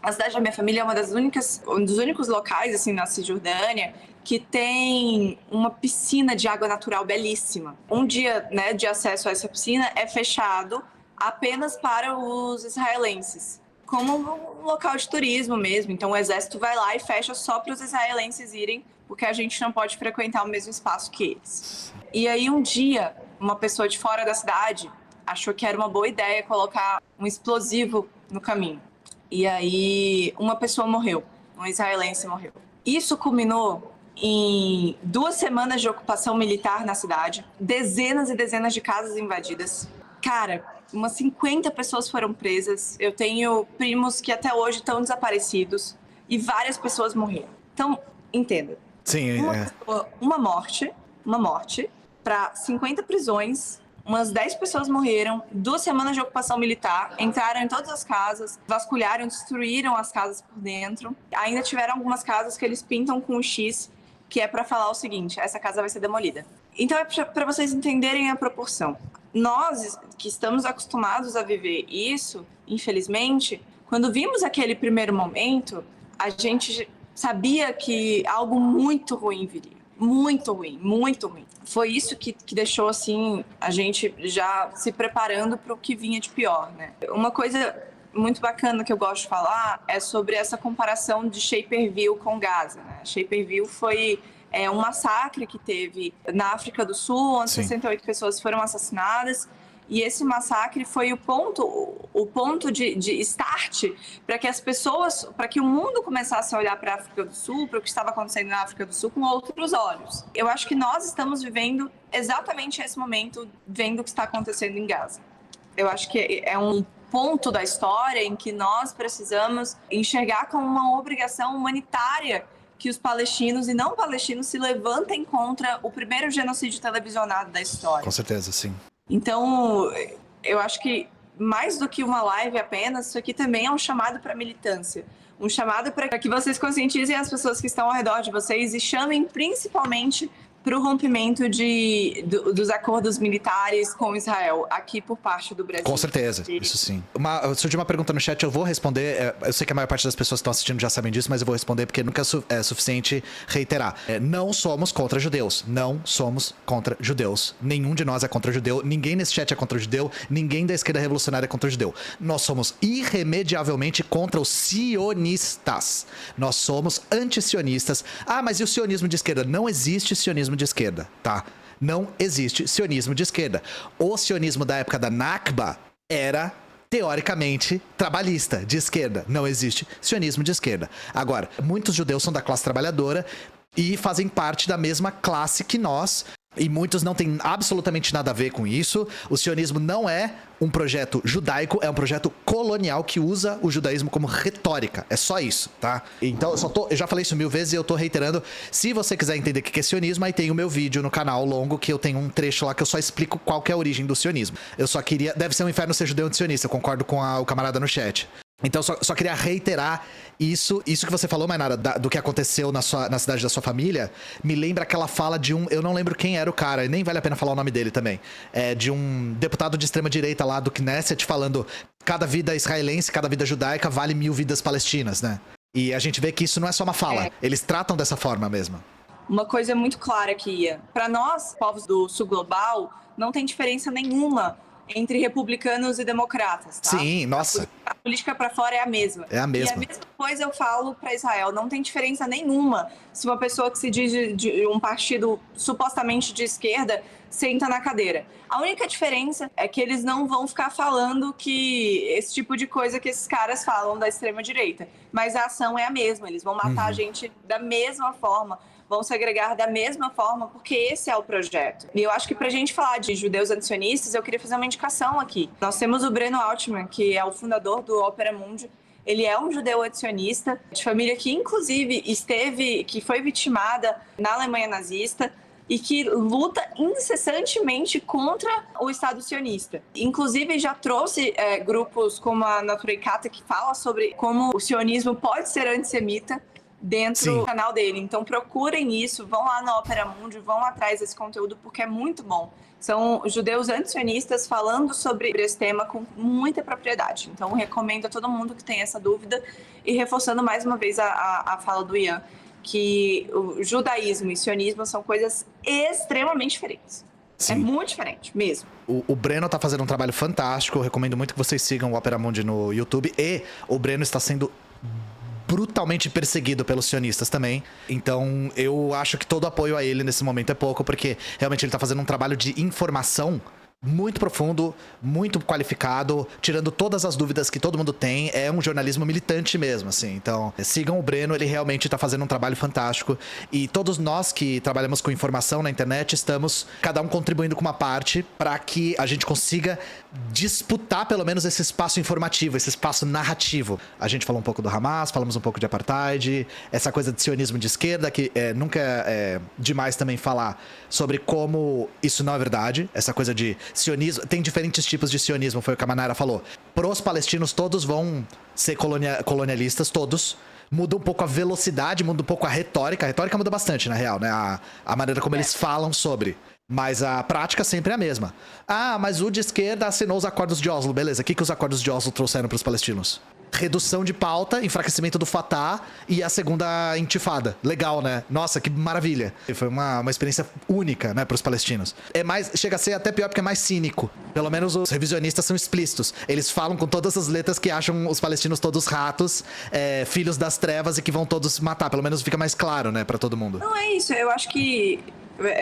a cidade da minha família é um dos únicos locais, assim, na Cisjordânia, que tem uma piscina de água natural belíssima. Um dia, né, de acesso a essa piscina é fechado apenas para os israelenses, como um local de turismo mesmo. Então o exército vai lá e fecha só para os israelenses irem, porque a gente não pode frequentar o mesmo espaço que eles. E aí um dia, uma pessoa de fora da cidade achou que era uma boa ideia colocar um explosivo no caminho. E aí uma pessoa morreu, um israelense morreu. Isso culminou em 2 semanas de ocupação militar na cidade, dezenas e dezenas de casas invadidas. Cara, umas 50 pessoas foram presas. Eu tenho primos que até hoje estão desaparecidos e várias pessoas morreram. Então, entenda. Sim, uma morte para 50 prisões Umas 10 pessoas morreram, 2 semanas de ocupação militar, entraram em todas as casas, vasculharam, destruíram as casas por dentro. Ainda tiveram algumas casas que eles pintam com um X, que é para falar o seguinte: essa casa vai ser demolida. Então é para vocês entenderem a proporção. Nós, que estamos acostumados a viver isso, infelizmente, quando vimos aquele primeiro momento, a gente sabia que algo muito ruim viria. Muito ruim, muito ruim. Foi isso que deixou, assim, a gente já se preparando para o que vinha de pior, né? Uma coisa muito bacana que eu gosto de falar é sobre essa comparação de Shaperville com Gaza, né? Shaperville foi um massacre que teve na África do Sul, onde 68 pessoas foram assassinadas. E esse massacre foi o ponto de start para que as pessoas, para que o mundo começasse a olhar para a África do Sul, para o que estava acontecendo na África do Sul com outros olhos. Eu acho que nós estamos vivendo exatamente esse momento, vendo o que está acontecendo em Gaza. Eu acho que é um ponto da história em que nós precisamos enxergar como uma obrigação humanitária que os palestinos e não palestinos se levantem contra o primeiro genocídio televisionado da história. Com certeza, sim. Então, eu acho que mais do que uma live apenas, isso aqui também é um chamado para militância. Um chamado para que vocês conscientizem as pessoas que estão ao redor de vocês e chamem principalmente para o rompimento dos acordos militares com Israel, aqui por parte do Brasil. Com certeza, isso sim. Surgiu uma pergunta no chat, eu vou responder. Eu sei que a maior parte das pessoas que estão assistindo já sabem disso, mas eu vou responder porque nunca é suficiente reiterar. Não somos contra judeus. Não somos contra judeus. Nenhum de nós é contra judeu. Ninguém nesse chat é contra judeu. Ninguém da esquerda revolucionária é contra judeu. Nós somos irremediavelmente contra os sionistas. Nós somos anti-sionistas. Ah, mas e o sionismo de esquerda? Não existe sionismo de esquerda, tá? Não existe sionismo de esquerda. O sionismo da época da Nakba era, teoricamente, trabalhista, de esquerda. Não existe sionismo de esquerda. Agora, muitos judeus são da classe trabalhadora e fazem parte da mesma classe que nós. E muitos não têm absolutamente nada a ver com isso. O sionismo não é um projeto judaico, é um projeto colonial que usa o judaísmo como retórica. É só isso, tá? Então eu já falei isso 1000 vezes e eu tô reiterando. Se você quiser entender o que é sionismo, aí tem o meu vídeo no canal longo, que eu tenho um trecho lá que eu só explico qual que é a origem do sionismo. Eu só queria... Deve ser um inferno ser judeu anti-sionista, eu concordo com o camarada no chat. Então, só queria reiterar isso que você falou, Mainara, do que aconteceu na cidade da sua família, me lembra aquela fala de eu não lembro quem era o cara, e nem vale a pena falar o nome dele também, de um deputado de extrema-direita lá do Knesset falando: cada vida israelense, cada vida judaica vale 1000 vidas palestinas, né? E a gente vê que isso não é só uma fala, eles tratam dessa forma mesmo. Uma coisa muito clara aqui, Ian. Para nós, povos do sul global, não tem diferença nenhuma entre republicanos e democratas, tá? Sim, nossa. A política para fora é a mesma. É a mesma. E a mesma coisa eu falo para Israel. Não tem diferença nenhuma se uma pessoa que se diz de um partido supostamente de esquerda senta na cadeira. A única diferença é que eles não vão ficar falando que esse tipo de coisa que esses caras falam da extrema-direita. Mas a ação é a mesma. Eles vão matar a gente da mesma forma, vão segregar da mesma forma, porque esse é o projeto. E eu acho que pra gente falar de judeus antisionistas, eu queria fazer uma indicação aqui. Nós temos o Breno Altman, que é o fundador do Opera Mundi. Ele é um judeu antisionista, de família que inclusive que foi vitimada na Alemanha nazista e que luta incessantemente contra o Estado sionista. Inclusive já trouxe grupos como a Naturikata, que fala sobre como o sionismo pode ser antissemita, dentro do canal dele. Então procurem isso, vão lá na Opera Mundi, vão atrás desse conteúdo, porque é muito bom. São judeus antisionistas falando sobre esse tema com muita propriedade. Então recomendo a todo mundo que tem essa dúvida, e reforçando mais uma vez a fala do Ian, que o judaísmo e sionismo são coisas extremamente diferentes. Sim. É muito diferente, mesmo. O Breno tá fazendo um trabalho fantástico, eu recomendo muito que vocês sigam o Opera Mundi no YouTube, e o Breno está sendo brutalmente perseguido pelos sionistas também. Então eu acho que todo apoio a ele nesse momento é pouco, porque realmente ele tá fazendo um trabalho de informação muito profundo, muito qualificado, tirando todas as dúvidas que todo mundo tem. É um jornalismo militante mesmo, assim. Então, sigam o Breno, ele realmente tá fazendo um trabalho fantástico. E todos nós que trabalhamos com informação na internet, estamos cada um contribuindo com uma parte para que a gente consiga disputar pelo menos esse espaço informativo, esse espaço narrativo. A gente falou um pouco do Hamas, falamos um pouco de apartheid, essa coisa de sionismo de esquerda, que nunca é demais também falar sobre como isso não é verdade, essa coisa de sionismo, tem diferentes tipos de sionismo, foi o que a Manara falou. Pros palestinos, todos vão ser colonialistas, todos. Muda um pouco a velocidade, muda um pouco a retórica. A retórica muda bastante, na real, né? A maneira como eles falam sobre. Mas a prática sempre é a mesma. Ah, mas o de esquerda assinou os acordos de Oslo. Beleza, o que os acordos de Oslo trouxeram para os palestinos? Redução de pauta, enfraquecimento do Fatah e a segunda intifada. Legal, né? Nossa, que maravilha. Foi uma experiência única, né, para os palestinos. Chega a ser até pior porque é mais cínico. Pelo menos os revisionistas são explícitos. Eles falam com todas as letras que acham os palestinos todos ratos, filhos das trevas e que vão todos matar. Pelo menos fica mais claro, né, para todo mundo. Não é isso. Eu acho que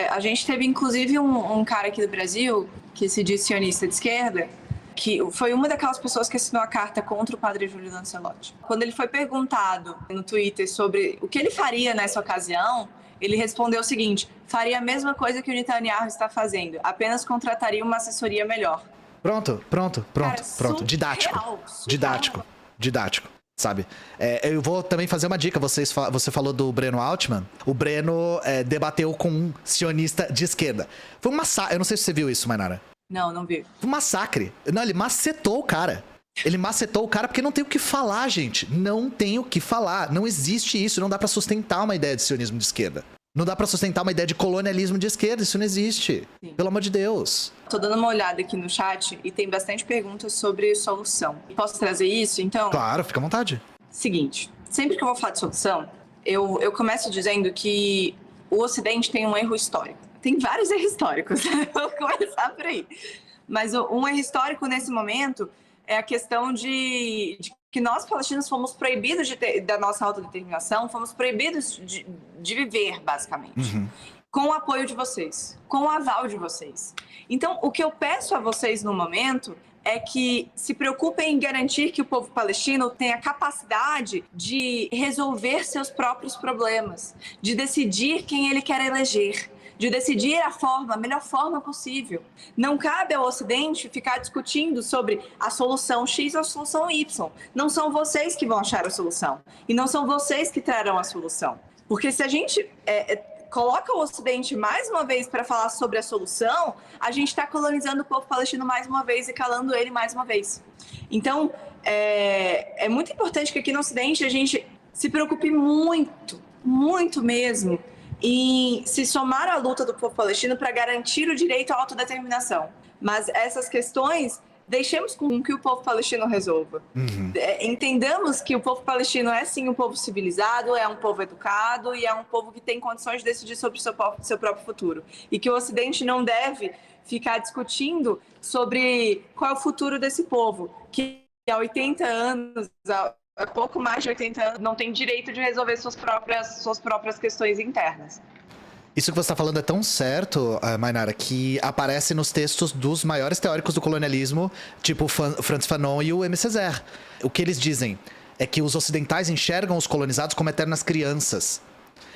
a gente teve, inclusive, um cara aqui do Brasil que se diz sionista de esquerda, que foi uma daquelas pessoas que assinou a carta contra o padre Júlio Lancelotti. Quando ele foi perguntado no Twitter sobre o que ele faria nessa ocasião, ele respondeu o seguinte: faria a mesma coisa que o Netanyahu está fazendo, apenas contrataria uma assessoria melhor. Pronto. Cara, Didático. Sabe? Eu vou também fazer uma dica. Você falou do Breno Altman. O Breno debateu com um sionista de esquerda. Foi um massacre. Eu não sei se você viu isso, Mainara. Não vi. Foi um massacre. Não, ele macetou o cara. Ele macetou o cara porque não tem o que falar, gente. Não tem o que falar. Não existe isso. Não dá pra sustentar uma ideia de sionismo de esquerda. Não dá pra sustentar uma ideia de colonialismo de esquerda. Isso não existe. Sim. Pelo amor de Deus. Tô dando uma olhada aqui no chat e tem bastante perguntas sobre solução. Posso trazer isso, então? Claro, fica à vontade. Seguinte, sempre que eu vou falar de solução, eu começo dizendo que o Ocidente tem um erro histórico. Tem vários erros históricos, vou começar por aí. Mas um erro histórico nesse momento é a questão de que nós, palestinos, fomos proibidos da nossa autodeterminação, fomos proibidos de viver, basicamente. Uhum. Com o apoio de vocês, com o aval de vocês. Então, o que eu peço a vocês no momento é que se preocupem em garantir que o povo palestino tenha capacidade de resolver seus próprios problemas, de decidir quem ele quer eleger, de decidir a melhor forma possível. Não cabe ao Ocidente ficar discutindo sobre a solução X ou a solução Y. Não são vocês que vão achar a solução. E não são vocês que trarão a solução. Porque se a gente coloca o Ocidente mais uma vez para falar sobre a solução, a gente está colonizando o povo palestino mais uma vez e calando ele mais uma vez. Então, é muito importante que aqui no Ocidente a gente se preocupe muito mesmo em se somar à luta do povo palestino para garantir o direito à autodeterminação. Mas essas questões, deixemos com que o povo palestino resolva. Uhum. Entendamos que o povo palestino é sim um povo civilizado, é um povo educado e é um povo que tem condições de decidir sobre o seu próprio futuro. E que o Ocidente não deve ficar discutindo sobre qual é o futuro desse povo, que há 80 anos... há pouco mais de 80 anos, não tem direito de resolver suas próprias questões internas. Isso que você está falando é tão certo, Mainara, que aparece nos textos dos maiores teóricos do colonialismo, tipo Frantz Fanon e o M. Césaire. O que eles dizem é que os ocidentais enxergam os colonizados como eternas crianças.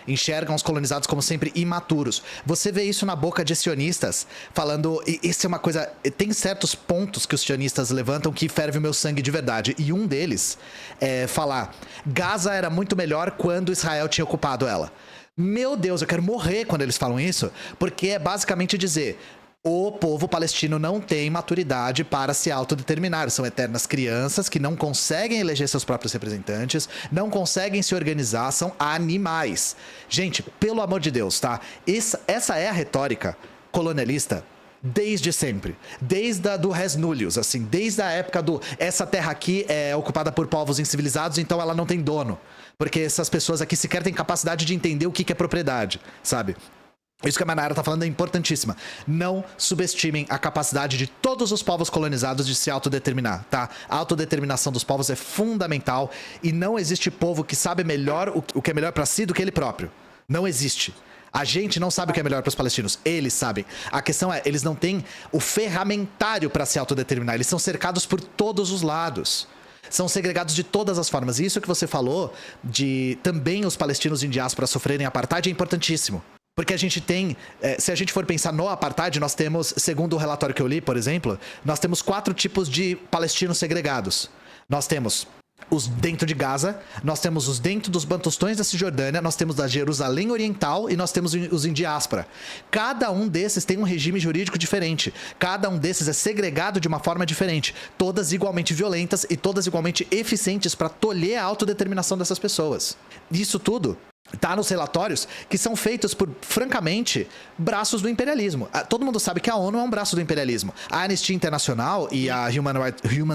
Enxergam os colonizados como sempre imaturos. Você vê isso na boca de sionistas, falando... Isso é uma coisa... Tem certos pontos que os sionistas levantam que ferve o meu sangue de verdade. E um deles é falar... Gaza era muito melhor quando Israel tinha ocupado ela. Meu Deus, eu quero morrer quando eles falam isso. Porque é basicamente dizer... O povo palestino não tem maturidade para se autodeterminar. São eternas crianças que não conseguem eleger seus próprios representantes, não conseguem se organizar, são animais. Gente, pelo amor de Deus, tá? Essa é a retórica colonialista desde sempre. Desde a do res nullius, assim. Desde a época do... Essa terra aqui é ocupada por povos incivilizados, então ela não tem dono. Porque essas pessoas aqui sequer têm capacidade de entender o que é propriedade, sabe? Isso que a Manara tá falando é importantíssima. Não subestimem a capacidade de todos os povos colonizados de se autodeterminar, tá? A autodeterminação dos povos é fundamental e não existe povo que sabe melhor o que é melhor pra si do que ele próprio. Não existe. A gente não sabe o que é melhor para os palestinos. Eles sabem. A questão é, eles não têm o ferramentário para se autodeterminar. Eles são cercados por todos os lados. São segregados de todas as formas. E isso que você falou de também os palestinos em diáspora sofrerem apartheid é importantíssimo. Porque a gente tem, se a gente for pensar no apartheid, nós temos, segundo o relatório que eu li, por exemplo, nós temos 4 tipos de palestinos segregados. Nós temos os dentro de Gaza, nós temos os dentro dos Bantustões da Cisjordânia, nós temos da Jerusalém Oriental e nós temos os em diáspora. Cada um desses tem um regime jurídico diferente. Cada um desses é segregado de uma forma diferente. Todas igualmente violentas e todas igualmente eficientes para tolher a autodeterminação dessas pessoas. Isso tudo tá nos relatórios que são feitos por, francamente, braços do imperialismo. Todo mundo sabe que a ONU é um braço do imperialismo. A Anistia Internacional e a Human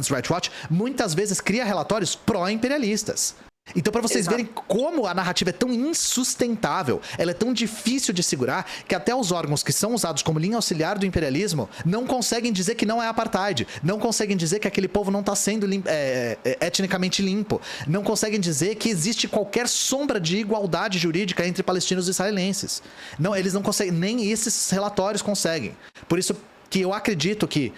Rights Watch muitas vezes cria relatórios pró-imperialistas. Então, para vocês verem como a narrativa é tão insustentável, ela é tão difícil de segurar, que até os órgãos que são usados como linha auxiliar do imperialismo não conseguem dizer que não é apartheid, não conseguem dizer que aquele povo não está sendo etnicamente limpo, não conseguem dizer que existe qualquer sombra de igualdade jurídica entre palestinos e israelenses. Não, eles não conseguem, nem esses relatórios conseguem. Por isso que eu acredito que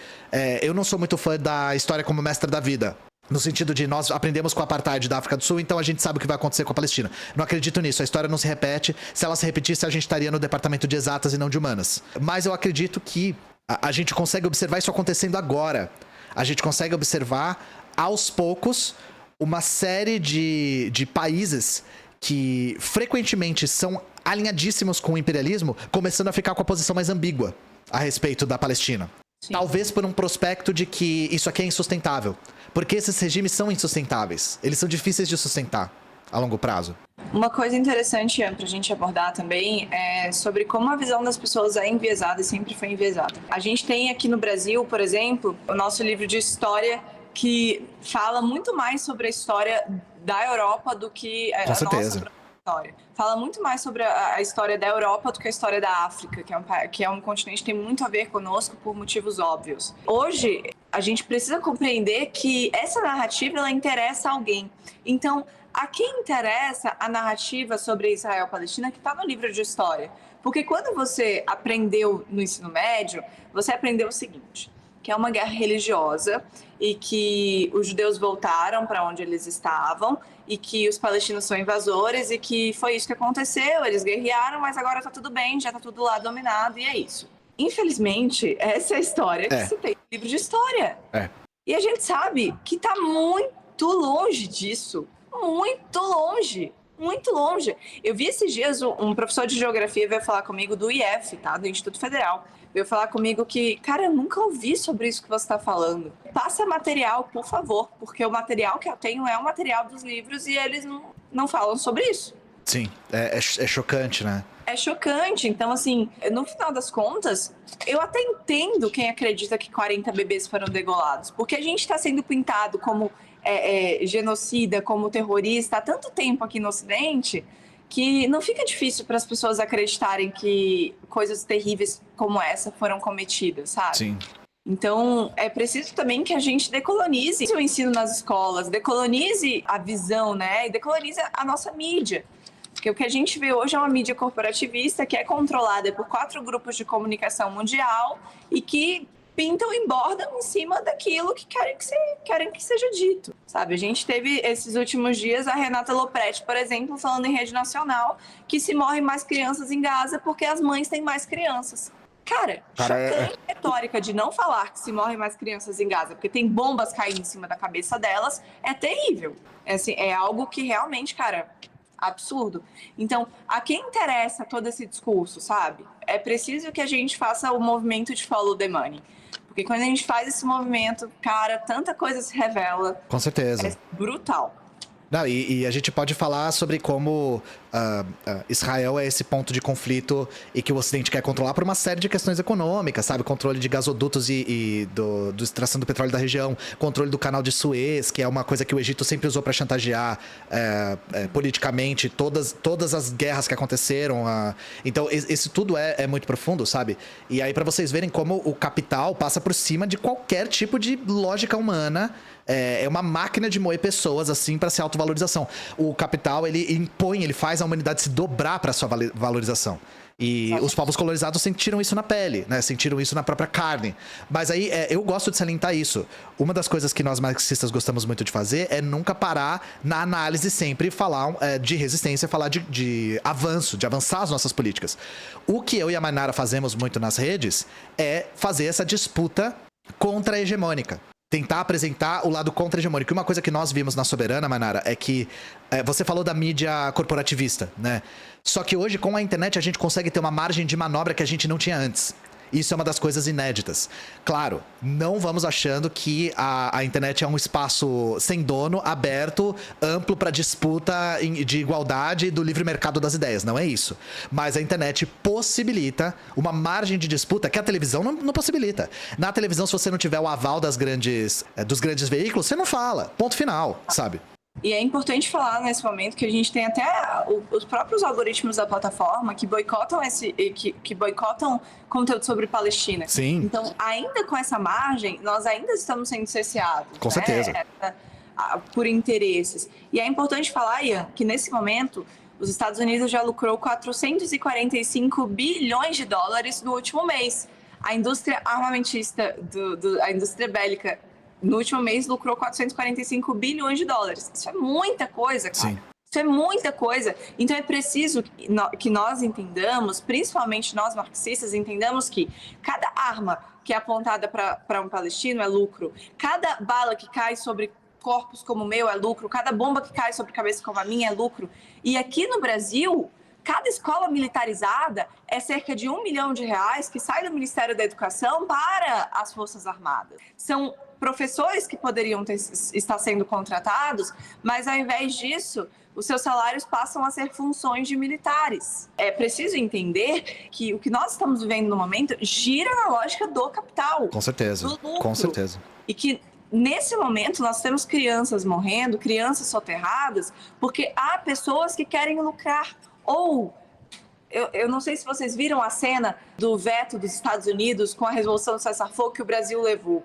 eu não sou muito fã da história como mestra da vida. No sentido de nós aprendemos com a apartheid da África do Sul, então a gente sabe o que vai acontecer com a Palestina. Não acredito nisso, a história não se repete. Se ela se repetisse, a gente estaria no departamento de exatas e não de humanas. Mas eu acredito que a gente consegue observar isso acontecendo agora. A gente consegue observar, aos poucos, uma série de países que frequentemente são alinhadíssimos com o imperialismo, começando a ficar com a posição mais ambígua a respeito da Palestina. Sim. Talvez por um prospecto de que isso aqui é insustentável. Porque esses regimes são insustentáveis. Eles são difíceis de sustentar a longo prazo. Uma coisa interessante para a gente abordar também é sobre como a visão das pessoas é enviesada e sempre foi enviesada. A gente tem aqui no Brasil, por exemplo, o nosso livro de história que fala muito mais sobre a história da Europa do que a nossa história. Fala muito mais sobre a história da Europa do que a história da África, que é um continente que tem muito a ver conosco por motivos óbvios. Hoje, a gente precisa compreender que essa narrativa, ela interessa a alguém. Então, a quem interessa a narrativa sobre Israel-Palestina que está no livro de história? Porque quando você aprendeu no ensino médio, você aprendeu o seguinte, que é uma guerra religiosa e que os judeus voltaram para onde eles estavam e que os palestinos são invasores e que foi isso que aconteceu, eles guerrearam, mas agora tá tudo bem, já tá tudo lá dominado e é isso. Infelizmente, essa é a história que você tem no livro de história. E a gente sabe que tá muito longe disso, muito longe. Muito longe. Eu vi esses dias um professor de geografia veio falar comigo do IF, tá? Do Instituto Federal. Veio falar comigo que, cara, eu nunca ouvi sobre isso que você está falando. Passa material, por favor, porque o material que eu tenho é o material dos livros e eles não falam sobre isso. Sim, é chocante, né? É chocante. Então, assim, no final das contas, eu até entendo quem acredita que 40 bebês foram degolados, porque a gente está sendo pintado como genocida, como terrorista há tanto tempo aqui no Ocidente, que não fica difícil para as pessoas acreditarem que coisas terríveis como essa foram cometidas, sabe? Sim. Então, é preciso também que a gente decolonize o ensino nas escolas, decolonize a visão, né? E decolonize a nossa mídia. Porque o que a gente vê hoje é uma mídia corporativista que é controlada por 4 grupos de comunicação mundial e que pintam e bordam em cima daquilo que querem que seja dito, sabe? A gente teve esses últimos dias a Renata Lopretti, por exemplo, falando em rede nacional que se morrem mais crianças em Gaza porque as mães têm mais crianças. Cara, chocante a retórica de não falar que se morrem mais crianças em Gaza porque tem bombas caindo em cima da cabeça delas é terrível. É algo que realmente, cara, absurdo. Então, a quem interessa todo esse discurso, sabe? É preciso que a gente faça o movimento de follow the money. Porque quando a gente faz esse movimento, cara, tanta coisa se revela. Com certeza. É brutal. Não, e a gente pode falar sobre como Israel é esse ponto de conflito e que o Ocidente quer controlar por uma série de questões econômicas, sabe? Controle de gasodutos e do extração do petróleo da região, controle do canal de Suez, que é uma coisa que o Egito sempre usou para chantagear politicamente todas as guerras que aconteceram. Então, esse tudo é muito profundo, sabe? E aí, para vocês verem como o capital passa por cima de qualquer tipo de lógica humana. É uma máquina de moer pessoas, assim, para ser autovalorização. O capital, ele faz a humanidade se dobrar para sua valorização. E os povos colonizados sentiram isso na pele, né? Sentiram isso na própria carne. Mas aí, eu gosto de salientar isso. Uma das coisas que nós marxistas gostamos muito de fazer é nunca parar na análise, sempre falar de resistência, falar de avanço, de avançar as nossas políticas. O que eu e a Mainara fazemos muito nas redes é fazer essa disputa contra-hegemônica. tentar apresentar o lado contra-hegemônico. E uma coisa que nós vimos na Soberana, Mainara, é que você falou da mídia corporativista, né? Só que hoje, com a internet, a gente consegue ter uma margem de manobra que a gente não tinha antes. Isso é uma das coisas inéditas. Claro, não vamos achando que a internet é um espaço sem dono, aberto, amplo para disputa de igualdade do livre mercado das ideias. Não é isso. Mas a internet possibilita uma margem de disputa que a televisão não possibilita. Na televisão, se você não tiver o aval dos grandes veículos, você não fala. Ponto final, sabe? E é importante falar nesse momento que a gente tem até os próprios algoritmos da plataforma que boicotam que boicotam conteúdo sobre Palestina. Sim. Então, ainda com essa margem, nós ainda estamos sendo cerceados. Com certeza. Por interesses. E é importante falar, Ian, que nesse momento os Estados Unidos já lucrou 445 bilhões de dólares no último mês. A indústria armamentista, a indústria bélica, no último mês lucrou 445 bilhões de dólares. Isso é muita coisa, cara. Sim. Isso é muita coisa. Então é preciso que nós entendamos, principalmente nós marxistas, entendamos que cada arma que é apontada para um palestino é lucro. Cada bala que cai sobre corpos como o meu é lucro. Cada bomba que cai sobre cabeça como a minha é lucro. E aqui no Brasil, cada escola militarizada é cerca de R$1 milhão que sai do Ministério da Educação para as Forças Armadas. São professores que poderiam estar sendo contratados, mas ao invés disso, os seus salários passam a ser funções de militares. É preciso entender que o que nós estamos vivendo no momento gira na lógica do capital. Com certeza, do lucro. Com certeza. E que nesse momento nós temos crianças morrendo, crianças soterradas, porque há pessoas que querem lucrar. Ou, eu não sei se vocês viram a cena do veto dos Estados Unidos com a resolução do cessar-fogo que o Brasil levou.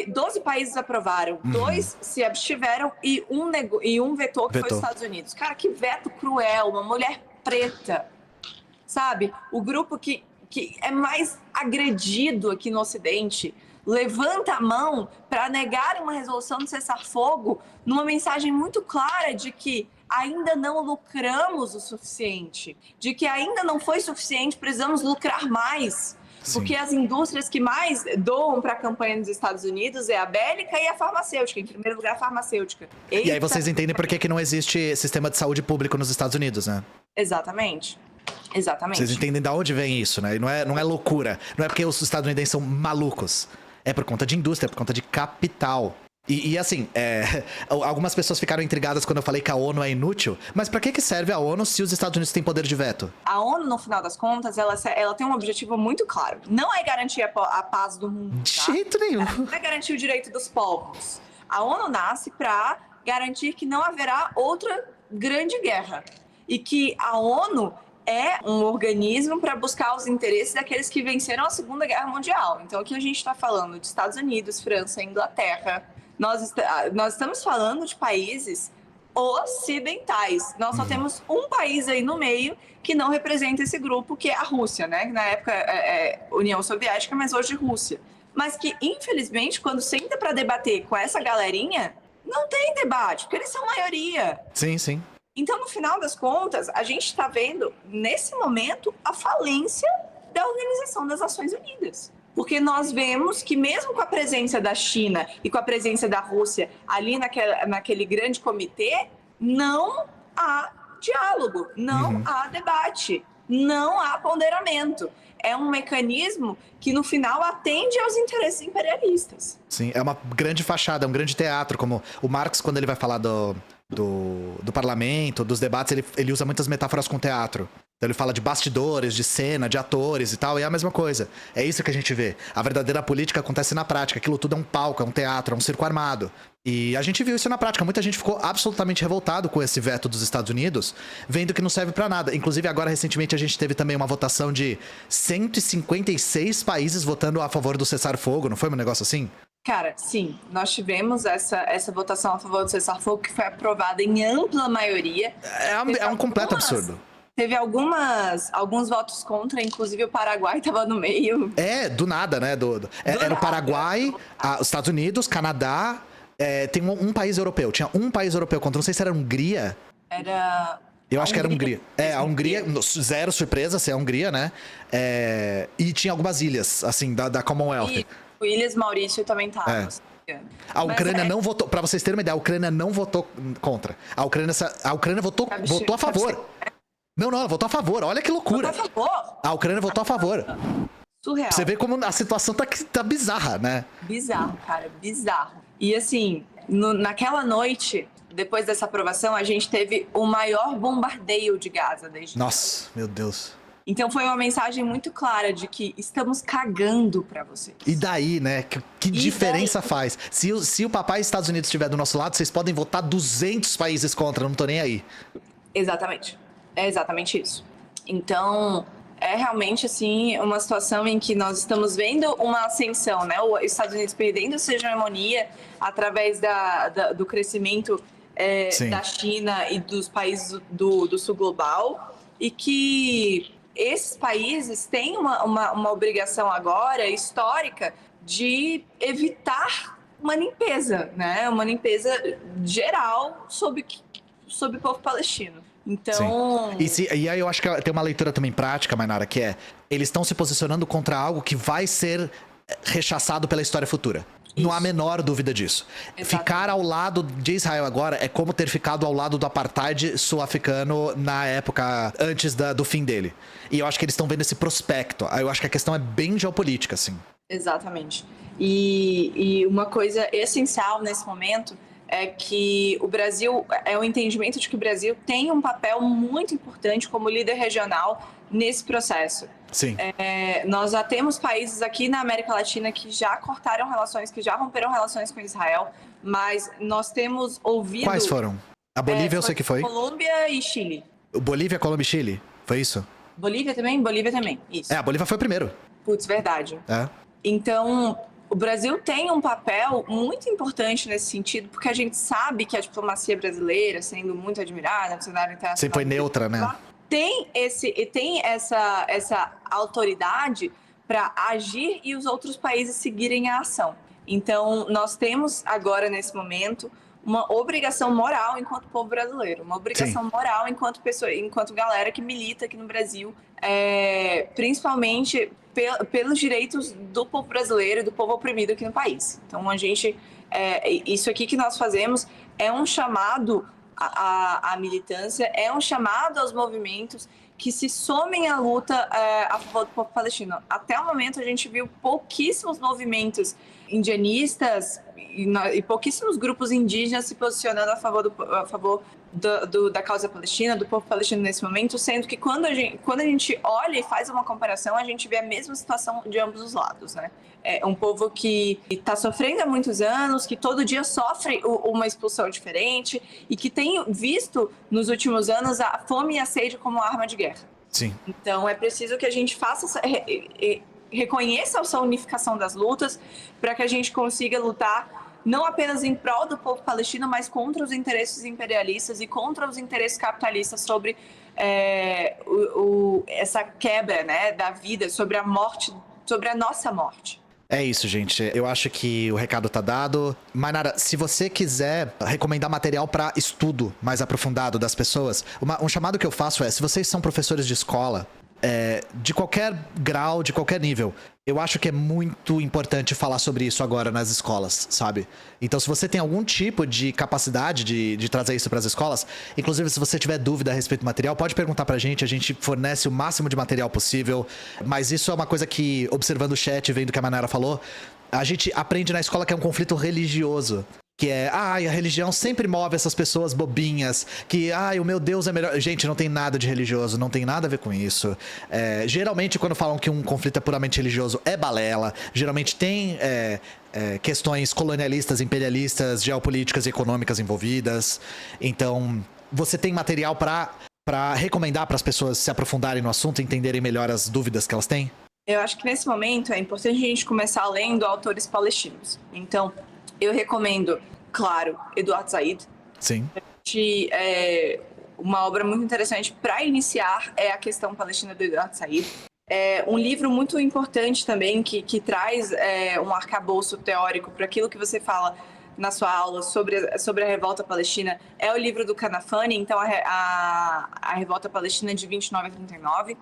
12 países aprovaram, 2 se abstiveram e um vetou, que foi os Estados Unidos. Cara, que veto cruel, uma mulher preta, sabe? O grupo que é mais agredido aqui no Ocidente levanta a mão para negar uma resolução de cessar-fogo numa mensagem muito clara de que ainda não lucramos o suficiente, de que ainda não foi suficiente, precisamos lucrar mais. Sim. Porque as indústrias que mais doam para a campanha dos Estados Unidos é a bélica e a farmacêutica, em primeiro lugar a farmacêutica. E aí vocês entendem por que não existe sistema de saúde público nos Estados Unidos, né? Exatamente. Exatamente. Vocês entendem de onde vem isso, né? Não é loucura. Não é porque os estadunidenses são malucos. É por conta de indústria, é por conta de capital. E assim, algumas pessoas ficaram intrigadas quando eu falei que a ONU é inútil. Mas pra que serve a ONU se os Estados Unidos têm poder de veto? A ONU, no final das contas, ela tem um objetivo muito claro. Não é garantir a paz do mundo, De jeito nenhum. Não é garantir o direito dos povos. A ONU nasce para garantir que não haverá outra grande guerra. E que a ONU é um organismo para buscar os interesses daqueles que venceram a Segunda Guerra Mundial. Então, aqui a gente está falando de Estados Unidos, França, Inglaterra. Nós estamos falando de países ocidentais. Nós só temos um país aí no meio que não representa esse grupo, que é a Rússia, né? Na época União Soviética, mas hoje Rússia. Mas que, infelizmente, quando senta para debater com essa galerinha, não tem debate, porque eles são maioria. Sim, sim. Então, no final das contas, a gente está vendo, nesse momento, a falência da Organização das Nações Unidas. Porque nós vemos que mesmo com a presença da China e com a presença da Rússia ali naquele grande comitê, não há diálogo, não há debate, não há ponderamento. É um mecanismo que, no final, atende aos interesses imperialistas. Sim, é uma grande fachada, é um grande teatro, como o Marx, quando ele vai falar do parlamento, dos debates, ele usa muitas metáforas com teatro. Então ele fala de bastidores, de cena, de atores e tal, e é a mesma coisa. É isso que a gente vê. A verdadeira política acontece na prática. Aquilo tudo é um palco, é um teatro, é um circo armado. E a gente viu isso na prática. Muita gente ficou absolutamente revoltado com esse veto dos Estados Unidos, vendo que não serve pra nada. Inclusive, agora, recentemente, a gente teve também uma votação de 156 países votando a favor do cessar-fogo. Não foi um negócio assim? Cara, sim, nós tivemos essa votação a favor do cessar-fogo que foi aprovada em ampla maioria. É um completo absurdo. Teve alguns votos contra, inclusive o Paraguai estava no meio. Do nada, né? Era o Paraguai, os Estados Unidos, Canadá, tem um país europeu. Tinha um país europeu contra, não sei se era a Hungria. Eu acho que era a Hungria. A Hungria, zero surpresa se é a Hungria, né? E tinha algumas ilhas, assim, da Commonwealth. E Ilhas Maurício também tava. A Ucrânia Mas não votou, pra vocês terem uma ideia, a Ucrânia não votou contra. A Ucrânia votou a favor. Não, ela votou a favor. Olha que loucura. Votou a favor? A Ucrânia votou a favor. Surreal. Você vê como a situação tá bizarra, né? Bizarro, cara, bizarro. E assim, naquela noite, depois dessa aprovação, a gente teve o maior bombardeio de Gaza desde. Nossa, meu Deus. Então foi uma mensagem muito clara de que estamos cagando pra vocês. E daí, né? Que diferença faz? Se o papai Estados Unidos estiver do nosso lado, vocês podem votar 200 países contra, não tô nem aí. Exatamente. É exatamente isso. Então, é realmente, assim, uma situação em que nós estamos vendo uma ascensão, né? Os Estados Unidos perdendo sua hegemonia através do crescimento da China e dos países do sul global, e que esses países têm uma obrigação agora histórica de evitar uma limpeza, né? Uma limpeza geral sobre o povo palestino. Então... E aí eu acho que tem uma leitura também prática, Mainara, que é... Eles estão se posicionando contra algo que vai ser rechaçado pela história futura. Isso. Não há a menor dúvida disso. Exatamente. Ficar ao lado de Israel agora é como ter ficado ao lado do apartheid sul-africano na época antes do fim dele. E eu acho que eles estão vendo esse prospecto. Eu acho que a questão é bem geopolítica, assim. Exatamente. E uma coisa essencial nesse momento é que o Brasil, é o entendimento de que o Brasil tem um papel muito importante como líder regional nesse processo. Sim. Nós já temos países aqui na América Latina que já cortaram relações, que já romperam relações com Israel, mas nós temos ouvido... Quais foram? A Bolívia eu sei que foi. Colômbia e Chile. Bolívia, Colômbia e Chile? Foi isso? Bolívia também, isso. A Bolívia foi o primeiro. Putz, verdade. Então... O Brasil tem um papel muito importante nesse sentido, porque a gente sabe que a diplomacia brasileira, sendo muito admirada no cenário internacional... Sempre foi neutra, né? Tem essa autoridade para agir e os outros países seguirem a ação. Então, nós temos agora, nesse momento, uma obrigação moral enquanto povo brasileiro, uma obrigação moral enquanto pessoa, enquanto galera que milita aqui no Brasil, principalmente pelos direitos do povo brasileiro e do povo oprimido aqui no país. Então, isso aqui que nós fazemos é um chamado à militância, é um chamado aos movimentos que se somem à luta a favor do povo palestino. Até o momento, a gente viu pouquíssimos movimentos indianistas e pouquíssimos grupos indígenas se posicionando a favor da causa palestina, do povo palestino nesse momento, sendo que quando a gente olha e faz uma comparação, a gente vê a mesma situação de ambos os lados, né? É um povo que está sofrendo há muitos anos, que todo dia sofre uma expulsão diferente e que tem visto nos últimos anos a fome e a sede como arma de guerra. Sim. Então é preciso que a gente reconheça essa unificação das lutas para que a gente consiga lutar não apenas em prol do povo palestino, mas contra os interesses imperialistas e contra os interesses capitalistas sobre essa quebra, né, da vida, sobre a morte, sobre a nossa morte. É isso, gente. Eu acho que o recado tá dado. Mainara, se você quiser recomendar material para estudo mais aprofundado das pessoas, um chamado que eu faço se vocês são professores de escola, de qualquer grau, de qualquer nível, eu acho que é muito importante falar sobre isso agora nas escolas, sabe? Então, se você tem algum tipo de capacidade de trazer isso para as escolas, inclusive se você tiver dúvida a respeito do material, pode perguntar pra gente, a gente fornece o máximo de material possível, mas isso é uma coisa que, observando o chat, vendo o que a Mainara falou, a gente aprende na escola que é um conflito religioso. Que a religião sempre move essas pessoas bobinhas, que, o meu Deus é melhor. Gente, não tem nada de religioso, não tem nada a ver com isso. Geralmente, quando falam que um conflito é puramente religioso, é balela. Geralmente tem questões colonialistas, imperialistas, geopolíticas e econômicas envolvidas. Então, você tem material para recomendar para as pessoas se aprofundarem no assunto e entenderem melhor as dúvidas que elas têm? Eu acho que nesse momento é importante a gente começar lendo autores palestinos. Então, eu recomendo, claro, Eduardo Said. Sim. Uma obra muito interessante para iniciar é A Questão Palestina, do Eduardo Said. Um livro muito importante também que traz um arcabouço teórico para aquilo que você fala na sua aula sobre a revolta palestina é o livro do Kanafani, então a revolta palestina de 29 a 39.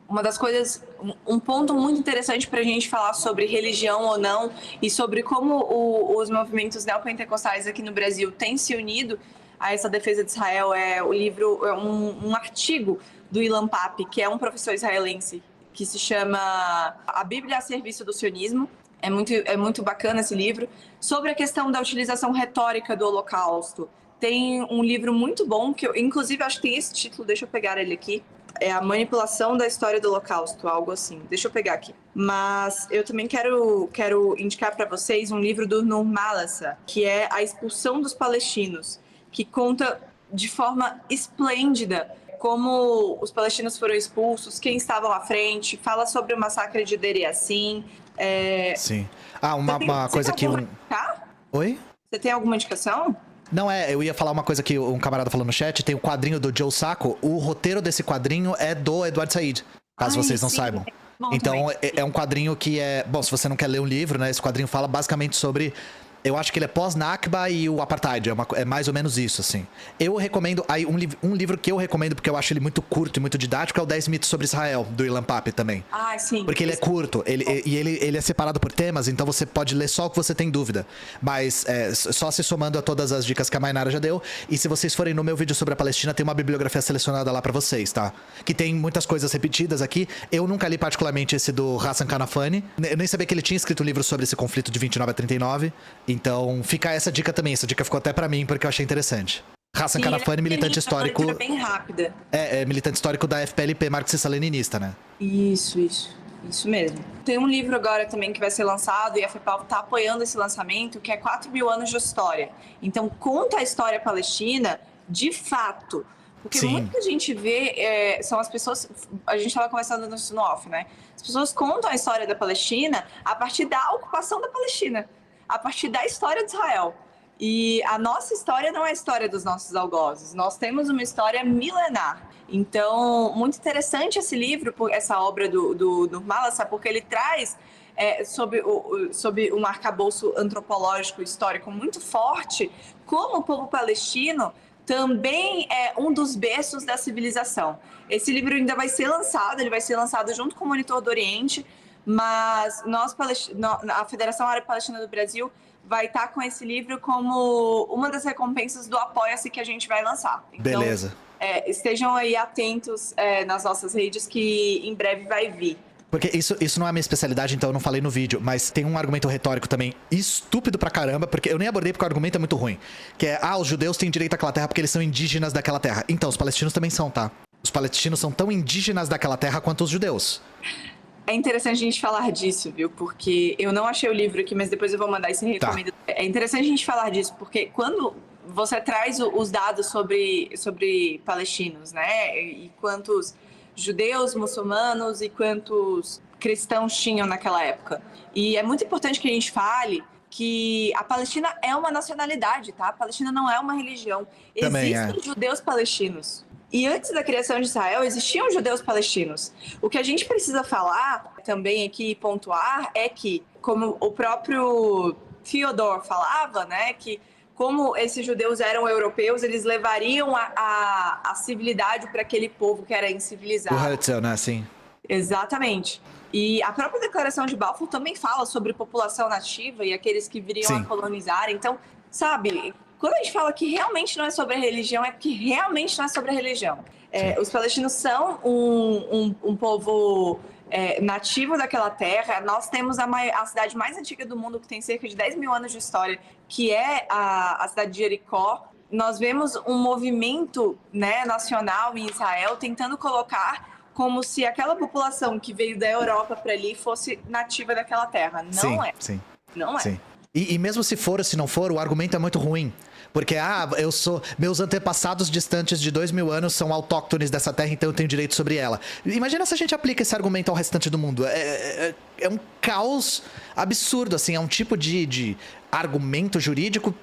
uma das coisas, um ponto muito interessante para a gente falar sobre religião ou não e sobre como os movimentos neopentecostais aqui no Brasil têm se unido a essa defesa de Israel é o livro, é um artigo do Ilan Pappé, que é um professor israelense, que se chama A Bíblia a Serviço do Sionismo. É muito bacana esse livro. Sobre a questão da utilização retórica do Holocausto, tem um livro muito bom, que eu, inclusive, acho que tem esse título, deixa eu pegar ele aqui. É A Manipulação da História do Holocausto, algo assim. Deixa eu pegar aqui. Mas eu também quero indicar para vocês um livro do Nur Malasa, que é A Expulsão dos Palestinos, que conta de forma esplêndida como os palestinos foram expulsos, quem estavam à frente, fala sobre o massacre de Deir Yassin. Sim. Uma coisa que... Oi? Você tem alguma indicação? Não, eu ia falar uma coisa que um camarada falou no chat, tem o quadrinho do Joe Sacco, o roteiro desse quadrinho é do Edward Said, caso vocês não saibam. Então, é um quadrinho que é... Bom, se você não quer ler um livro, né, esse quadrinho fala basicamente sobre... Eu acho que ele é pós-Nakba e o Apartheid. É mais ou menos isso, assim. Eu recomendo... Aí, um livro que eu recomendo, porque eu acho ele muito curto e muito didático, é o 10 Mitos sobre Israel, do Ilan Pappé também. Ah, sim. Porque ele é curto. Ele é separado por temas, então você pode ler só o que você tem dúvida. Mas só se somando a todas as dicas que a Mainara já deu. E se vocês forem no meu vídeo sobre a Palestina, tem uma bibliografia selecionada lá pra vocês, tá? Que tem muitas coisas repetidas aqui. Eu nunca li particularmente esse do Hassan Kanafani. Eu nem sabia que ele tinha escrito um livro sobre esse conflito de 29 a 39. Então, fica essa dica também. Essa dica ficou até pra mim, porque eu achei interessante. Hassan Kanafani, militante histórico... Uma bem rápida. Militante histórico da FPLP, marxista-leninista, né? Isso mesmo. Tem um livro agora também que vai ser lançado, e a FEPAL está apoiando esse lançamento, que é 4.000 anos de história. Então, conta a história palestina de fato. Porque Sim. muito que a gente vê são as pessoas... A gente estava conversando no off, né? As pessoas contam a história da Palestina a partir da ocupação da Palestina, a partir da história de Israel. E a nossa história não é a história dos nossos algozes. Nós temos uma história milenar. Então, muito interessante esse livro, essa obra do Malasa, porque ele traz sob um arcabouço antropológico histórico muito forte, como o povo palestino também é um dos berços da civilização. Esse livro ainda vai ser lançado, ele vai ser lançado junto com o Monitor do Oriente, mas a Federação Árabe Palestina do Brasil vai estar com esse livro como uma das recompensas do Apoia-se que a gente vai lançar. Então, beleza. Estejam aí atentos nas nossas redes que em breve vai vir. Porque isso não é a minha especialidade, então eu não falei no vídeo, mas tem um argumento retórico também estúpido pra caramba, porque eu nem abordei porque o argumento é muito ruim. Que é, os judeus têm direito àquela terra porque eles são indígenas daquela terra. Então, os palestinos também são, tá? Os palestinos são tão indígenas daquela terra quanto os judeus. É interessante a gente falar disso, viu? Porque eu não achei o livro aqui, mas depois eu vou mandar esse recomendo. Tá. É interessante a gente falar disso, porque quando você traz os dados sobre palestinos, né? E quantos judeus, muçulmanos e quantos cristãos tinham naquela época. E é muito importante que a gente fale que a Palestina é uma nacionalidade, tá? A Palestina não é uma religião. Também existem judeus palestinos. E antes da criação de Israel, existiam judeus palestinos. O que a gente precisa falar também aqui e pontuar é que, como o próprio Theodor falava, né, que como esses judeus eram europeus, eles levariam a civilidade para aquele povo que era incivilizado. O Herzl, né, assim. Exatamente. E a própria Declaração de Balfour também fala sobre população nativa e aqueles que viriam a colonizar. Então, sabe... Quando a gente fala que realmente não é sobre a religião, é porque realmente não é sobre a religião. Os palestinos são um povo nativo daquela terra. Nós temos a cidade mais antiga do mundo, que tem cerca de 10.000 anos de história, que é a cidade de Jericó. Nós vemos um movimento, né, nacional em Israel tentando colocar como se aquela população que veio da Europa para ali fosse nativa daquela terra. Não é. Não é. Sim. E mesmo se for ou se não for, o argumento é muito ruim. Porque, meus antepassados distantes de 2.000 anos são autóctones dessa terra, então eu tenho direito sobre ela. Imagina se a gente aplica esse argumento ao restante do mundo. É um caos absurdo, assim. É um tipo de argumento jurídico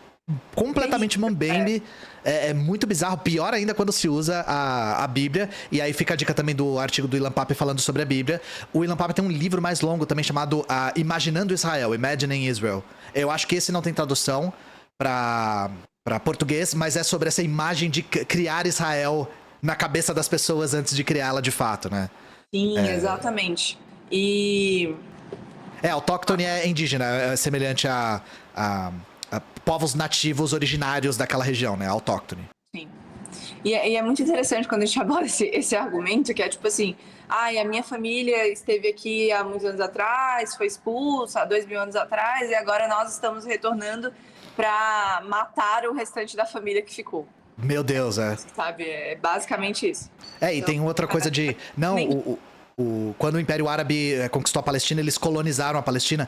completamente mambembe. É muito bizarro. Pior ainda quando se usa a Bíblia. E aí fica a dica também do artigo do Ilan Pappé falando sobre a Bíblia. O Ilan Pappé tem um livro mais longo também chamado Imaginando Israel, Imagining Israel. Eu acho que esse não tem tradução para português, mas é sobre essa imagem de criar Israel na cabeça das pessoas antes de criá-la de fato, né? Sim, exatamente. E Autóctone é indígena, é semelhante a povos nativos originários daquela região, né? Autóctone. sim. E é muito interessante quando a gente aborda esse argumento, que é tipo assim, ai, a minha família esteve aqui há muitos anos atrás, foi expulsa há 2.000 anos atrás, e agora nós estamos retornando para matar o restante da família que ficou. Meu Deus, Sabe? É basicamente isso. E tem outra coisa de... Não, quando o Império Árabe conquistou a Palestina, eles colonizaram a Palestina.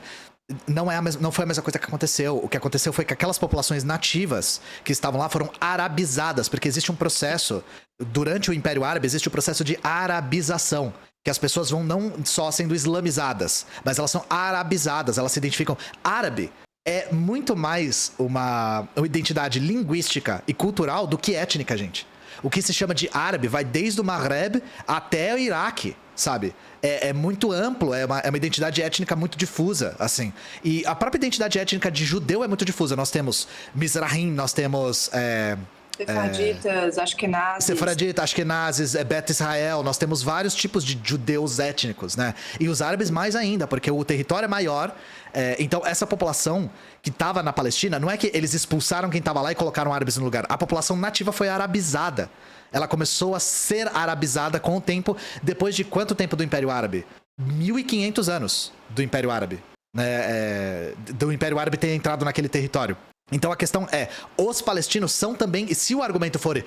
Não foi a mesma coisa que aconteceu. O que aconteceu foi que aquelas populações nativas que estavam lá foram arabizadas, porque existe um processo, durante o Império Árabe, existe o processo de arabização, que as pessoas vão não só sendo islamizadas, mas elas são arabizadas, elas se identificam árabe. É muito mais uma identidade linguística e cultural do que étnica, gente. O que se chama de árabe vai desde o Maghreb até o Iraque, sabe? É muito amplo, é uma identidade étnica muito difusa, assim. E a própria identidade étnica de judeu é muito difusa. Nós temos Mizrahim, nós temos... Sefraditas, Ashkenazes, Bet Israel, nós temos vários tipos de judeus étnicos, né? E os árabes mais ainda, porque o território é maior. Então, essa população que estava na Palestina, não é que eles expulsaram quem estava lá e colocaram árabes no lugar. A população nativa foi arabizada. Ela começou a ser arabizada com o tempo. Depois de quanto tempo do Império Árabe? 1.500 anos do Império Árabe. Do Império Árabe ter entrado naquele território. Então a questão é, os palestinos são também, e se o argumento for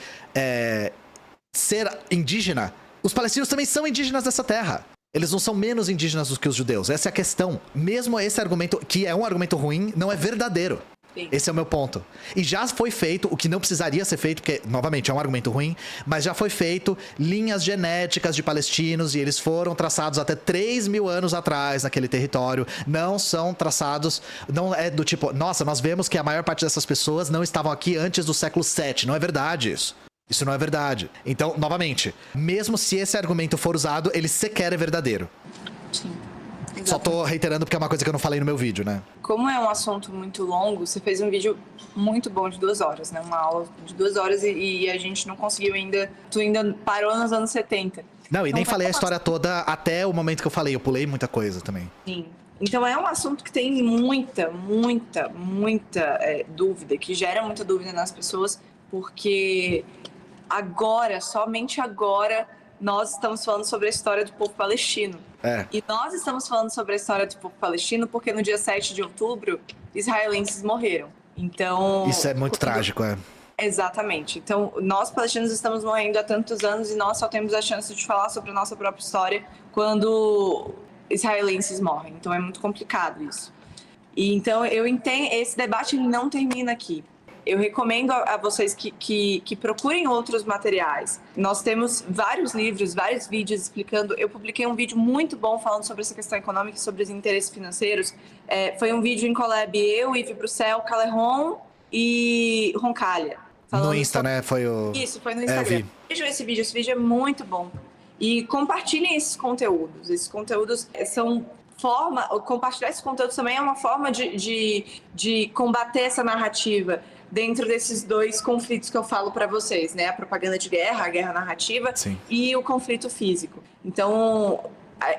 ser indígena, os palestinos também são indígenas dessa terra. Eles não são menos indígenas do que os judeus. Essa é a questão. Mesmo esse argumento, que é um argumento ruim, não é verdadeiro. Sim. Esse é o meu ponto. E já foi feito o que não precisaria ser feito, porque, novamente, é um argumento ruim, mas já foi feito linhas genéticas de palestinos e eles foram traçados até 3.000 anos atrás naquele território. Não são traçados, não é do tipo, nossa, nós vemos que a maior parte dessas pessoas não estavam aqui antes do século VII. Não é verdade isso. Isso não é verdade. Então, novamente, mesmo se esse argumento for usado, ele sequer é verdadeiro. Sim. Só tô reiterando porque é uma coisa que eu não falei no meu vídeo, né? Como é um assunto muito longo, você fez um vídeo muito bom de 2 horas, né? Uma aula de 2 horas e a gente não conseguiu ainda... Tu ainda parou nos anos 70. Não, e nem falei a história toda até o momento que eu falei. Eu pulei muita coisa também. Sim. Então é um assunto que tem muita dúvida, que gera muita dúvida nas pessoas, porque agora, somente agora, nós estamos falando sobre a história do povo palestino. E nós estamos falando sobre a história do povo palestino porque no dia 7 de outubro, israelenses morreram. Então... Isso é muito trágico, Exatamente. Então, nós palestinos estamos morrendo há tantos anos e nós só temos a chance de falar sobre a nossa própria história quando israelenses morrem. Então, é muito complicado isso. E então, eu entendo... Esse debate ele não termina aqui. Eu recomendo a vocês que procurem outros materiais. Nós temos vários livros, vários vídeos explicando. Eu publiquei um vídeo muito bom falando sobre essa questão econômica e sobre os interesses financeiros. Foi um vídeo em collab eu, Yves Bruxelles, Caleron e Roncalha. No Insta, né? Isso, foi no Instagram. Vejam esse vídeo é muito bom. E compartilhem esses conteúdos. Esses conteúdos são... Compartilhar esses conteúdos também é uma forma de combater essa narrativa dentro desses 2 conflitos que eu falo para vocês, né? A propaganda de guerra, a guerra narrativa. Sim. E o conflito físico. Então,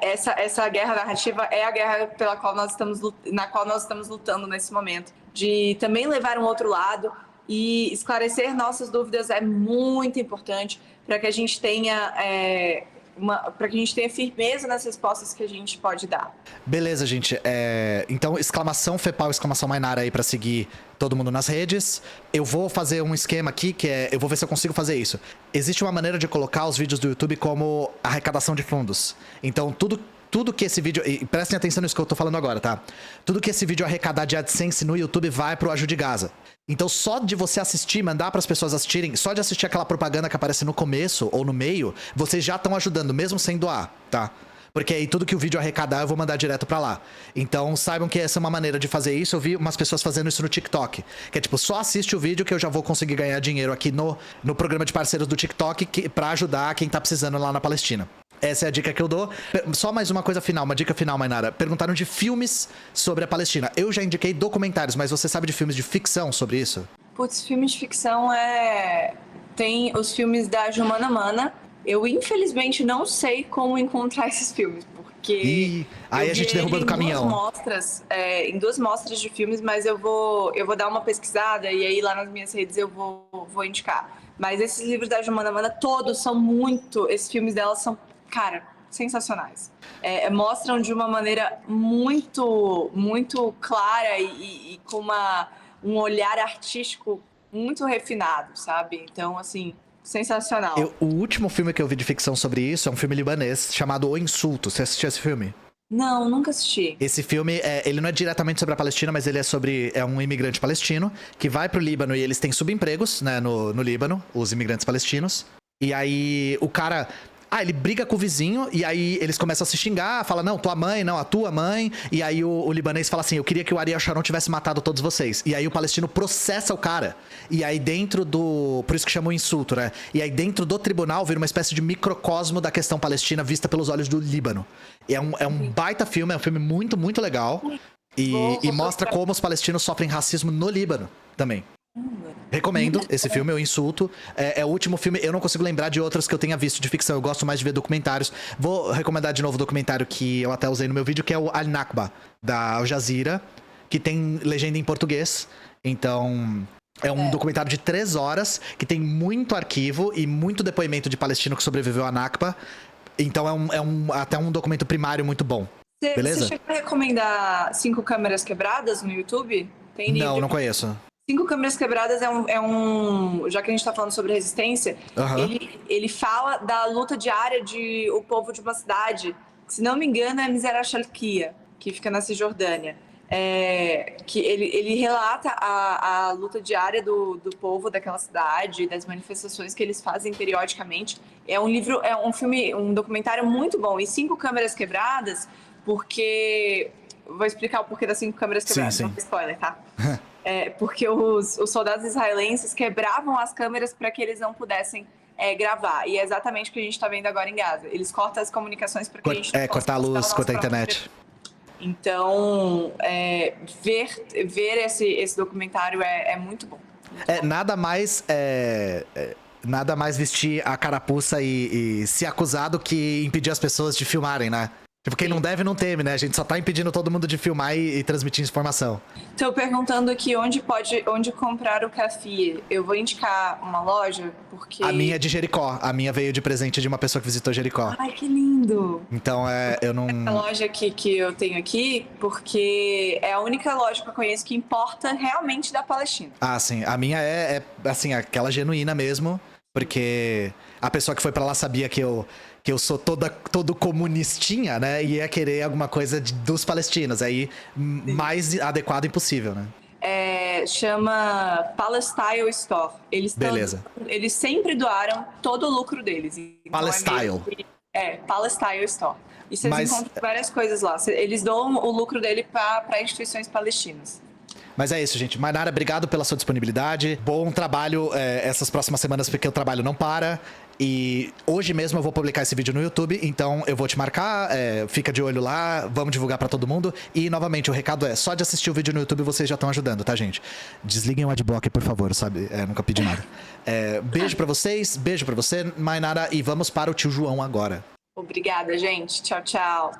essa guerra narrativa é a guerra na qual nós estamos lutando nesse momento. De também levar um outro lado e esclarecer nossas dúvidas é muito importante para que a gente tenha... para que a gente tenha firmeza nas respostas que a gente pode dar. Beleza, gente. Então, exclamação Fepal, exclamação Mainara aí pra seguir todo mundo nas redes. Eu vou fazer um esquema aqui que eu vou ver se eu consigo fazer isso. Existe uma maneira de colocar os vídeos do YouTube como arrecadação de fundos. Então, tudo que esse vídeo... E prestem atenção nisso que eu tô falando agora, tá? Tudo que esse vídeo arrecadar de AdSense no YouTube vai pro Ajude Gaza. Então, só de você assistir, mandar pras pessoas assistirem, só de assistir aquela propaganda que aparece no começo ou no meio, vocês já estão ajudando, mesmo sem doar, tá? Porque aí tudo que o vídeo arrecadar eu vou mandar direto pra lá. Então saibam que essa é uma maneira de fazer isso. Eu vi umas pessoas fazendo isso no TikTok. Que é tipo, só assiste o vídeo que eu já vou conseguir ganhar dinheiro aqui no programa de parceiros do TikTok pra ajudar quem tá precisando lá na Palestina. Essa é a dica que eu dou. Só mais uma coisa final, uma dica final, Mainara. Perguntaram de filmes sobre a Palestina. Eu já indiquei documentários, mas você sabe de filmes de ficção sobre isso? Putz, filmes de ficção tem os filmes da Jumana Mana, Eu, infelizmente, não sei como encontrar esses filmes, porque E aí eu a gente vi derruba ele do caminhão. em duas mostras de filmes, mas eu vou dar uma pesquisada e aí lá nas minhas redes eu vou indicar. Mas esses livros da Joana Amanda, todos são esses filmes dela são, cara, sensacionais. Mostram de uma maneira muito, muito clara e com um olhar artístico muito refinado, sabe? Então, assim, sensacional. O último filme que eu vi de ficção sobre isso é um filme libanês chamado O Insulto. Você assistiu esse filme? Não, nunca assisti. Esse filme, ele não é diretamente sobre a Palestina, mas ele é um imigrante palestino que vai pro Líbano e eles têm subempregos, né, no Líbano, os imigrantes palestinos. E aí o cara... ele briga com o vizinho e aí eles começam a se xingar, fala, não, tua mãe, não, a tua mãe. E aí o libanês fala assim, eu queria que o Ariel Sharon tivesse matado todos vocês. E aí o palestino processa o cara. E aí dentro do... Por isso que chama o insulto, né? E aí dentro do tribunal vira uma espécie de microcosmo da questão palestina vista pelos olhos do Líbano. É um baita filme, é um filme muito, muito legal. E mostra como os palestinos sofrem racismo no Líbano também. Recomendo esse filme, O Insulto. É o último filme, eu não consigo lembrar de outros que eu tenha visto de ficção. Eu gosto mais de ver documentários. Vou recomendar de novo o documentário que eu até usei no meu vídeo, que é o Al-Nakba, da Al Jazeera, que tem legenda em português. Então, é um documentário de 3 horas, que tem muito arquivo e muito depoimento de palestino que sobreviveu à Nakba. Então, até um documento primário muito bom. Beleza? Você chegou a recomendar 5 Câmeras Quebradas no YouTube? Tem livro. Não conheço. 5 Câmeras Quebradas já que a gente tá falando sobre resistência, ele fala da luta diária de o povo de uma cidade, que, se não me engano, é Misera Shalkia, que fica na Cisjordânia. Que ele relata a luta diária do povo daquela cidade, das manifestações que eles fazem periodicamente. É um filme, um documentário muito bom. E 5 Câmeras Quebradas, porque... Vou explicar o porquê das 5 câmeras quebradas, Sim. não tem spoiler, tá? Porque os soldados israelenses quebravam as câmeras para que eles não pudessem gravar. E é exatamente o que a gente está vendo agora em Gaza. Eles cortam as comunicações para que a gente não possa cortar a luz, cortar a internet. Então, ver esse documentário é muito bom. Nada mais vestir a carapuça e ser acusado que impedir as pessoas de filmarem, né? Tipo, quem não deve não teme, né? A gente só tá impedindo todo mundo de filmar e transmitir informação. Tô perguntando aqui onde comprar o café. Eu vou indicar uma loja, porque... A minha é de Jericó. A minha veio de presente de uma pessoa que visitou Jericó. Ai, que lindo! Então, eu não... A loja que eu tenho aqui, porque é a única loja que eu conheço que importa realmente da Palestina. Sim. A minha assim, aquela genuína mesmo. Porque a pessoa que foi pra lá sabia que eu sou todo comunistinha, né? E ia querer alguma coisa dos palestinos. Aí, mais adequado impossível, né? Chama Palestine Store. Beleza. Eles sempre doaram todo o lucro deles. Então Palestine. Palestine Store. E vocês encontram várias coisas lá. Eles doam o lucro dele para instituições palestinas. Mas é isso, gente. Mainara, obrigado pela sua disponibilidade. Bom trabalho essas próximas semanas, porque o trabalho não para. E hoje mesmo eu vou publicar esse vídeo no YouTube, então eu vou te marcar, fica de olho lá, vamos divulgar pra todo mundo. E, novamente, o recado só de assistir o vídeo no YouTube vocês já estão ajudando, tá, gente? Desliguem o adblock, por favor, sabe? Nunca pedi nada. Beijo pra vocês, beijo pra você, Mainara, e vamos para o tio João agora. Obrigada, gente. Tchau, tchau.